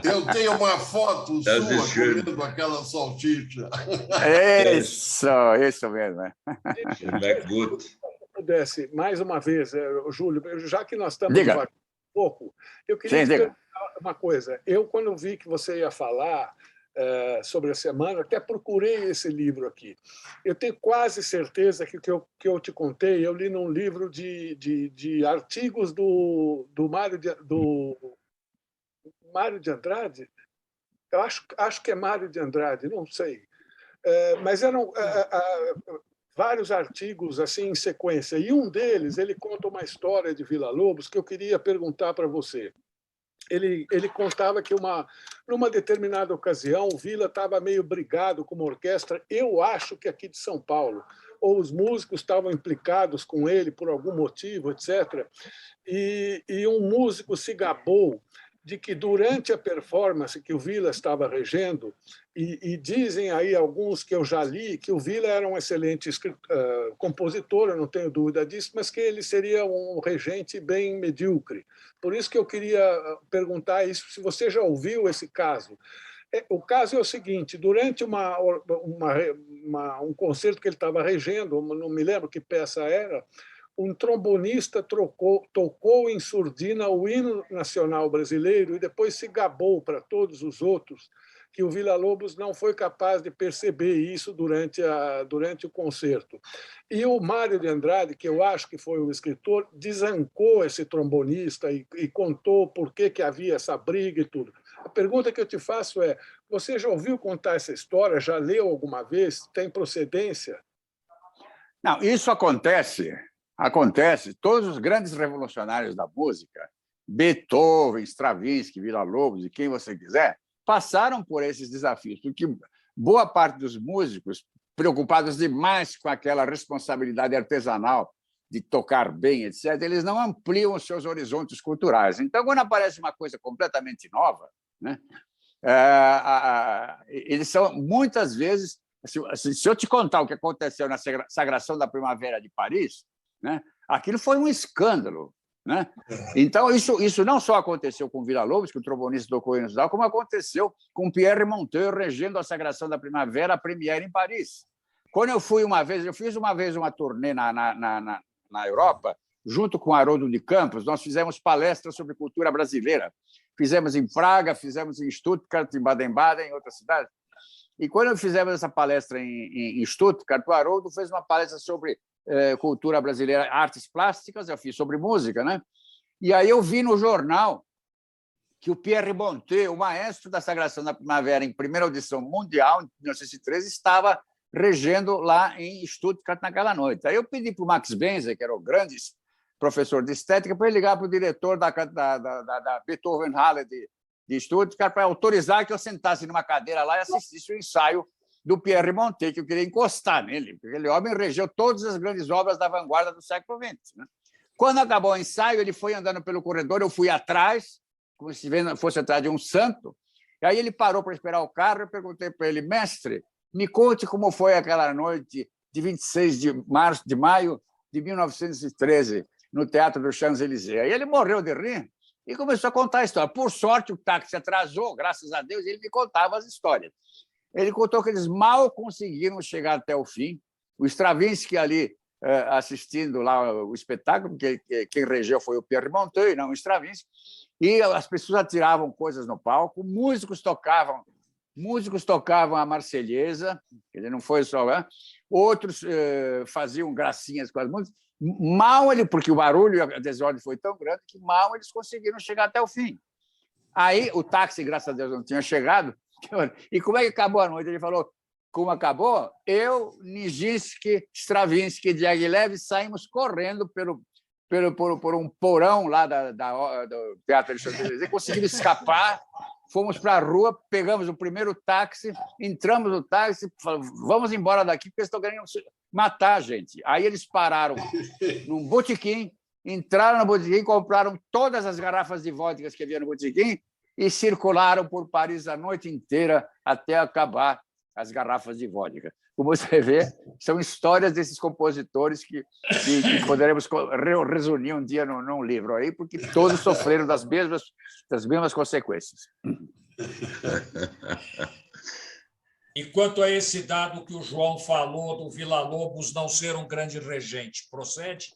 Eu tenho uma foto sua comendo aquela salsicha. Isso mesmo. Pudesse, mais uma vez, Júlio, já que nós estamos um pouco, eu queria te perguntar uma coisa. Eu, quando vi que você ia falar sobre a semana, até procurei esse livro aqui. Eu tenho quase certeza que o que eu te contei, eu li num livro de artigos do Mário de Andrade. Eu acho que é Mário de Andrade, não sei. Mas eram vários artigos assim em sequência. E um deles, ele conta uma história de Villa-Lobos que eu queria perguntar para você. Ele contava que numa determinada ocasião o Villa estava meio brigado com uma orquestra, eu acho que aqui de São Paulo, ou os músicos estavam implicados com ele por algum motivo, etc. E um músico se gabou de que durante a performance que o Villa estava regendo, e dizem aí alguns que eu já li, que o Villa era um excelente compositor, eu não tenho dúvida disso, mas que ele seria um regente bem medíocre. Por isso que eu queria perguntar isso, se você já ouviu esse caso. O caso é o seguinte, durante um concerto que ele estava regendo, não me lembro que peça era, um trombonista tocou em surdina o hino nacional brasileiro e depois se gabou para todos os outros que o Villa-Lobos não foi capaz de perceber isso durante o concerto. E o Mário de Andrade, que eu acho que foi o escritor, desancou esse trombonista e contou por que havia essa briga e tudo. A pergunta que eu te faço é, você já ouviu contar essa história? Já leu alguma vez? Tem procedência? Não, isso acontece. Todos os grandes revolucionários da música, Beethoven, Stravinsky, Villa-Lobos e quem você quiser, passaram por esses desafios, porque boa parte dos músicos, preocupados demais com aquela responsabilidade artesanal de tocar bem, etc., eles não ampliam os seus horizontes culturais. Então, quando aparece uma coisa completamente nova, né, eles são, muitas vezes... Se eu te contar o que aconteceu na Sagração da Primavera de Paris, né, aquilo foi um escândalo. Né? Então, isso não só aconteceu com Villa-Lobos, que o trombonista tocou o hino nacional, como aconteceu com Pierre Monteux regendo a Sagração da Primavera, a première em Paris. Quando eu fiz uma vez uma turnê na Europa, junto com Haroldo de Campos, nós fizemos palestras sobre cultura brasileira. Fizemos em Praga, fizemos em Stuttgart, em Baden-Baden, em outras cidades. E quando fizemos essa palestra em Stuttgart, o Haroldo fez uma palestra sobre cultura brasileira, artes plásticas, eu fiz sobre música, né? E aí eu vi no jornal que o Pierre Monteux, o maestro da Sagração da Primavera, em primeira audição mundial, em 1913, estava regendo lá em Stuttgart naquela noite. Aí eu pedi para o Max Benzer, que era o grande professor de estética, para ele ligar para o diretor da Beethoven Halle de Stuttgart para autorizar que eu sentasse numa cadeira lá e assistisse o ensaio do Pierre Monteux, que eu queria encostar nele, porque aquele homem regeu todas as grandes obras da vanguarda do século XX. Né? Quando acabou o ensaio, ele foi andando pelo corredor, eu fui atrás, como se fosse atrás de um santo, e aí ele parou para esperar o carro, eu perguntei para ele, mestre, me conte como foi aquela noite de 26 de maio de 1913, no Teatro do Champs-Élysées. Aí ele morreu de rir, e começou a contar a história. Por sorte, o táxi atrasou, graças a Deus, ele me contava as histórias. Ele contou que eles mal conseguiram chegar até o fim. O Stravinsky ali assistindo lá o espetáculo, porque quem regeu foi o Pierre Monteuil, não o Stravinsky, e as pessoas atiravam coisas no palco, músicos tocavam a Marselhesa, ele não foi só, outros faziam gracinhas com as músicas. Mal porque o barulho e a desordem foi tão grande que mal eles conseguiram chegar até o fim. Aí o táxi, graças a Deus, não tinha chegado. E como é que acabou a noite? Ele falou: como acabou? Eu, Nijinsky, Stravinsky e Diaghilev saímos correndo por um porão lá do Teatro de Champs-Élysées, conseguimos escapar, fomos para a rua, pegamos o primeiro táxi, entramos no táxi, falamos: vamos embora daqui, porque eles estão querendo matar a gente. Aí eles pararam num botequim, entraram no botequim, compraram todas as garrafas de vodka que havia no botequim e circularam por Paris a noite inteira até acabar as garrafas de vodka. Como você vê, são histórias desses compositores que poderemos resumir um dia num livro aí, porque todos sofreram das mesmas consequências. E quanto a esse dado que o João falou do Villa-Lobos não ser um grande regente, procede?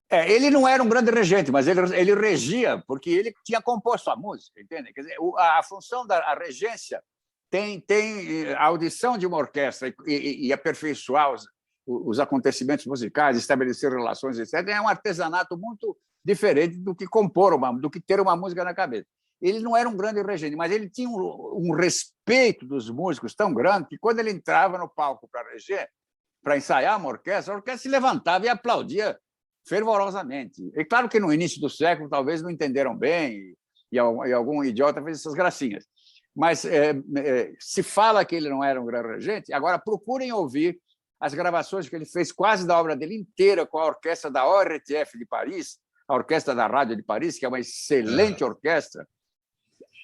Ele não era um grande regente, mas ele regia, porque ele tinha composto a música, entende? Quer dizer, a função da regência tem a audição de uma orquestra e aperfeiçoar os acontecimentos musicais, estabelecer relações, etc. É um artesanato muito diferente do que do que ter uma música na cabeça. Ele não era um grande regente, mas ele tinha um respeito dos músicos tão grande que, quando ele entrava no palco para reger, para ensaiar a orquestra se levantava e aplaudia fervorosamente. É claro que no início do século talvez não entenderam bem e algum idiota fez essas gracinhas. Mas se fala que ele não era um grande regente. Agora, procurem ouvir as gravações que ele fez quase da obra dele inteira com a orquestra da ORTF de Paris, a Orquestra da Rádio de Paris, que é uma excelente orquestra.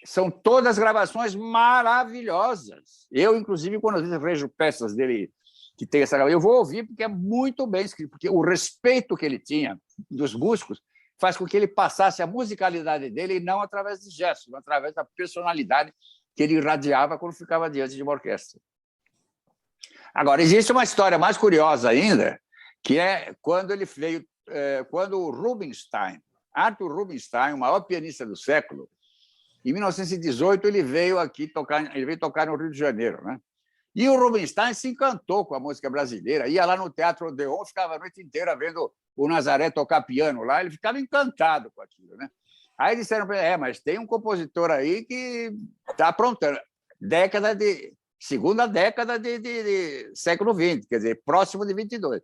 São todas gravações maravilhosas. Eu, inclusive, quando às vezes vejo peças dele que tem essa gravação, eu vou ouvir porque é muito bem escrito, porque o respeito que ele tinha dos músicos faz com que ele passasse a musicalidade dele e não através de gestos, mas através da personalidade que ele irradiava quando ficava diante de uma orquestra. Agora, existe uma história mais curiosa ainda, que é quando ele veio, quando o Rubinstein, Arthur Rubinstein, o maior pianista do século, em 1918 ele veio tocar no Rio de Janeiro, né? E o Rubinstein se encantou com a música brasileira, ia lá no Teatro Odeon, ficava a noite inteira vendo o Nazaré tocar piano lá, ele ficava encantado com aquilo, né? Aí disseram para ele: mas tem um compositor aí que está aprontando. Segunda década de século XX, quer dizer, próximo de 22.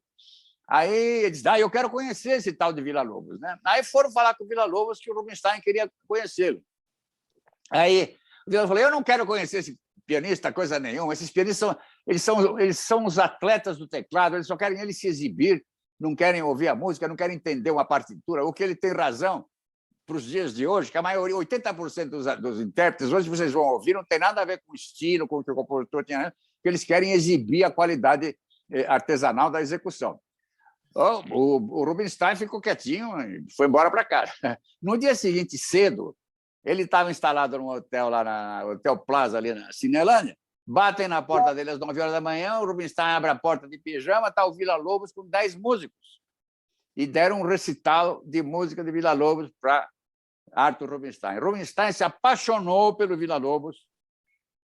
Aí ele disse: eu quero conhecer esse tal de Villa-Lobos, né? Aí foram falar com o Villa-Lobos que o Rubinstein queria conhecê-lo. Aí o Villa-Lobos falou: eu não quero conhecer esse pianista, coisa nenhuma. Esses pianistas eles são os atletas do teclado, eles só querem se exibir, não querem ouvir a música, não querem entender uma partitura. O que ele tem razão para os dias de hoje, que a maioria, 80% dos intérpretes, hoje vocês vão ouvir, não tem nada a ver com o estilo, com o que o compositor tinha, que eles querem exibir a qualidade artesanal da execução. O Rubinstein ficou quietinho e foi embora para casa. No dia seguinte, cedo, ele estava instalado num hotel lá no Hotel Plaza, ali na Cinelândia. Batem na porta dele às 9 horas da manhã, o Rubinstein abre a porta de pijama, está o Villa-Lobos com 10 músicos. E deram um recital de música de Villa-Lobos para Arthur Rubinstein. Rubinstein se apaixonou pelo Villa-Lobos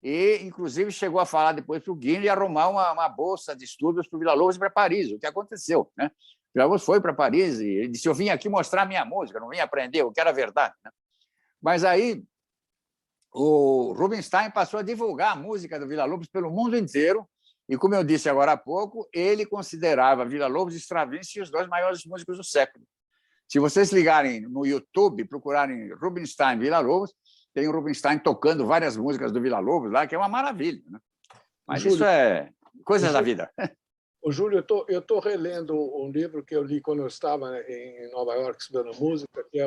e, inclusive, chegou a falar depois para o Guilherme e arrumar uma bolsa de estudos para o Villa-Lobos para Paris, o que aconteceu, né? O Villa-Lobos foi para Paris e ele disse: eu vim aqui mostrar minha música, não vim aprender, o que era verdade, né? Mas aí o Rubinstein passou a divulgar a música do Villa-Lobos pelo mundo inteiro e, como eu disse agora há pouco, ele considerava Villa-Lobos e Stravinsky os dois maiores músicos do século. Se vocês ligarem no YouTube, procurarem Rubinstein Villa-Lobos, tem o Rubinstein tocando várias músicas do Villa-Lobos lá, que é uma maravilha, né? Mas Júlio, isso é coisa da vida. Júlio, eu estou relendo um livro que eu li quando eu estava em Nova York estudando música, que é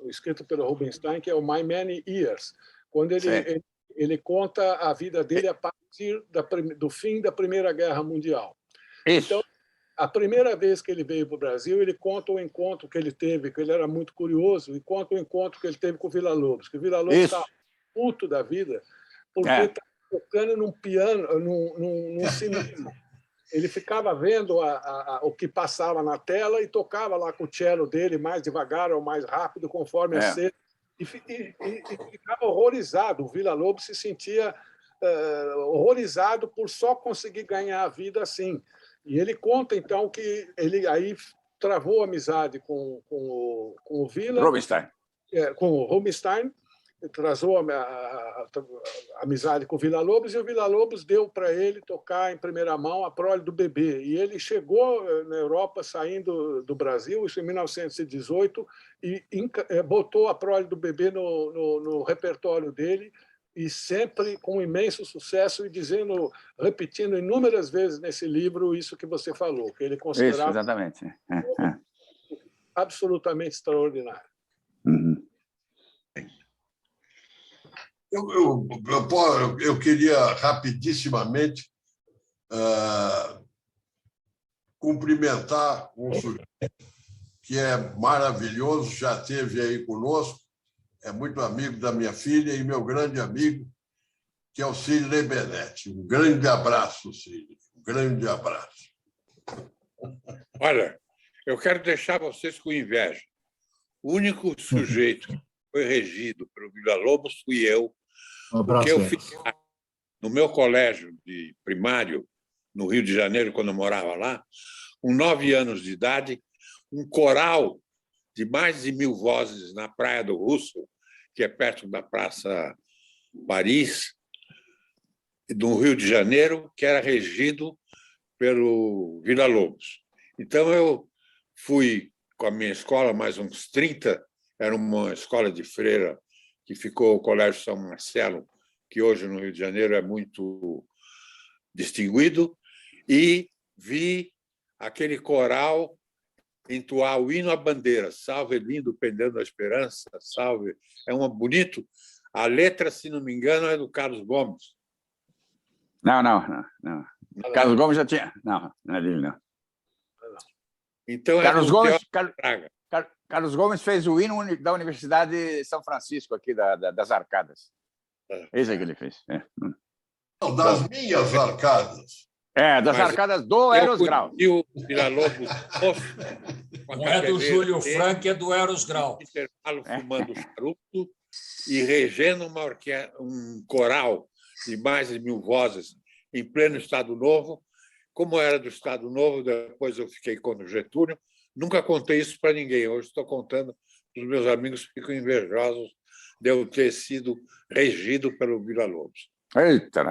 escrito pelo Rubinstein, que é o My Many Years, quando ele conta a vida dele a partir do fim da Primeira Guerra Mundial. Isso. Então, a primeira vez que ele veio para o Brasil, ele conta o encontro que ele teve, que ele era muito curioso, e conta o encontro que ele teve com o Villa-Lobos, que o Villa-Lobos estava puto da vida, porque estava tocando num piano, num cinema. Ele ficava vendo o que passava na tela e tocava lá com o cello dele mais devagar ou mais rápido, conforme a cena, e ficava horrorizado. O Villa-Lobos se sentia horrorizado por só conseguir ganhar a vida assim. E ele conta, então, que ele aí travou amizade com o Villa... Rubinstein. Com o Rubinstein, trazou a amizade com o Villa-Lobos, e o Villa-Lobos deu para ele tocar em primeira mão a prole do bebê. E ele chegou na Europa, saindo do Brasil, isso em 1918, e botou a prole do bebê no repertório dele, e sempre com imenso sucesso, e repetindo inúmeras vezes nesse livro isso que você falou, que ele considerava isso, exatamente. Absolutamente extraordinário. Eu queria rapidissimamente cumprimentar um sujeito que é maravilhoso, já esteve aí conosco, é muito amigo da minha filha e meu grande amigo, que é o Sidney Benetti. Um grande abraço, Sidney. Um grande abraço. Olha, eu quero deixar vocês com inveja. O único sujeito que foi regido pelo Villa-Lobos fui eu, porque eu fiz no meu colégio de primário, no Rio de Janeiro, quando eu morava lá, com 9 anos de idade, um coral de mais de 1000 vozes na Praia do Russo, que é perto da Praça Paris, do Rio de Janeiro, que era regido pelo Villa-Lobos. Então, eu fui com a minha escola, mais uns 30, era uma escola de freira que ficou o Colégio São Marcelo, que hoje no Rio de Janeiro é muito distinguido, e vi aquele coral entoar o hino à bandeira, salve lindo pendendo da esperança, salve, é bonito. A letra, se não me engano, é do Carlos Gomes. Não. Carlos Gomes já tinha... Não é dele, não. Então, Carlos Gomes fez o hino da Universidade de São Francisco, aqui das Arcadas. Esse é que ele fez. Não, das minhas arcadas. Das arcadas do Eros Grau. E o Villa-Lobos... Não é do Júlio Frank, é do Eros Grau. Intervalo fumando charuto e regendo um coral de mais de 1000 vozes em pleno Estado Novo. Como era do Estado Novo, depois eu fiquei com o Getúlio. Nunca contei isso para ninguém. Hoje estou contando, os meus amigos ficam invejosos de eu ter sido regido pelo Villa-Lobos. Eita!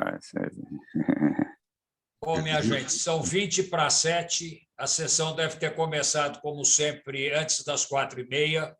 Bom, minha gente, são 20:07. A sessão deve ter começado, como sempre, antes das 4h30.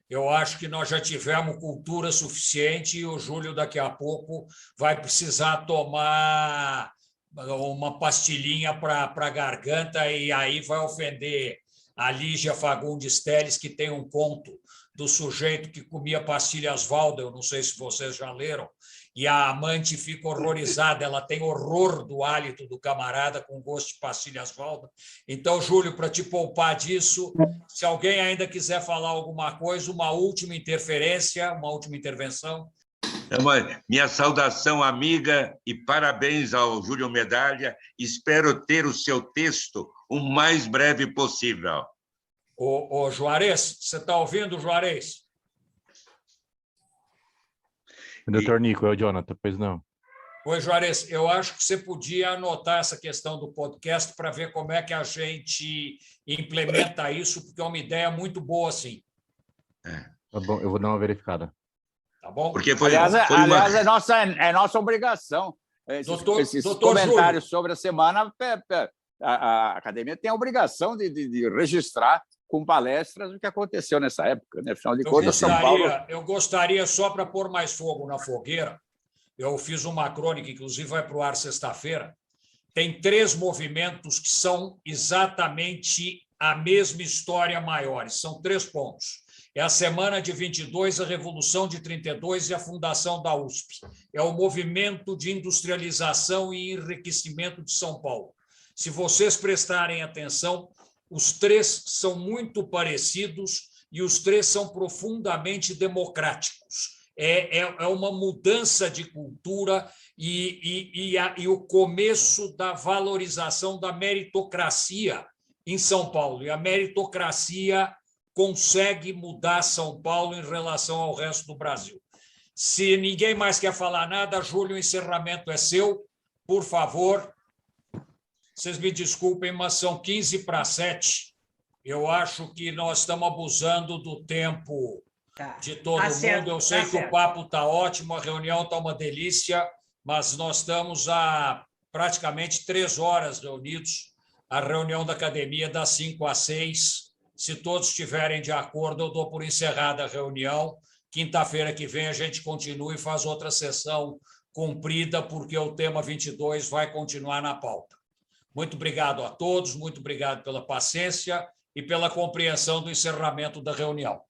Eu acho que nós já tivemos cultura suficiente e o Júlio, daqui a pouco, vai precisar tomar uma pastilhinha para a garganta, e aí vai ofender a Lígia Fagundes Telles, que tem um conto do sujeito que comia pastilhas Valda, eu não sei se vocês já leram, e a amante fica horrorizada, ela tem horror do hálito do camarada com gosto de pastilhas Valda. Então, Júlio, para te poupar disso, se alguém ainda quiser falar alguma coisa, uma última interferência, uma última intervenção. Minha saudação amiga e parabéns ao Júlio Medalha. Espero ter o seu texto o mais breve possível. Ô Juarez, você está ouvindo, Juarez? Doutor Nico, é o Jonathan, pois não? Oi, Juarez, eu acho que você podia anotar essa questão do podcast para ver como é que a gente implementa isso, porque é uma ideia muito boa, sim. Tá bom, eu vou dar uma verificada. Tá bom? Porque aliás, é nossa obrigação. Esses comentários Júlio sobre a semana, a academia tem a obrigação de registrar com palestras o que aconteceu nessa época, né? Afinal de contas, São Paulo... Eu gostaria, só para pôr mais fogo na fogueira, eu fiz uma crônica, inclusive vai para o ar sexta-feira, tem 3 movimentos que são exatamente a mesma história maiores, são 3 pontos. É a Semana de 22, a Revolução de 32 e a fundação da USP. É o movimento de industrialização e enriquecimento de São Paulo. Se vocês prestarem atenção, os três são muito parecidos e os três são profundamente democráticos. É uma mudança de cultura e o começo da valorização da meritocracia em São Paulo. E a meritocracia consegue mudar São Paulo em relação ao resto do Brasil. Se ninguém mais quer falar nada, Júlio, o encerramento é seu. Por favor, vocês me desculpem, mas são 6:45. Eu acho que nós estamos abusando do tempo de todo mundo. Eu sei que o papo está ótimo, a reunião está uma delícia, mas nós estamos há praticamente 3 horas reunidos. A reunião da academia das 5 às 6. Se todos estiverem de acordo, eu dou por encerrada a reunião. Quinta-feira que vem a gente continua e faz outra sessão cumprida, porque o tema 22 vai continuar na pauta. Muito obrigado a todos, muito obrigado pela paciência e pela compreensão do encerramento da reunião.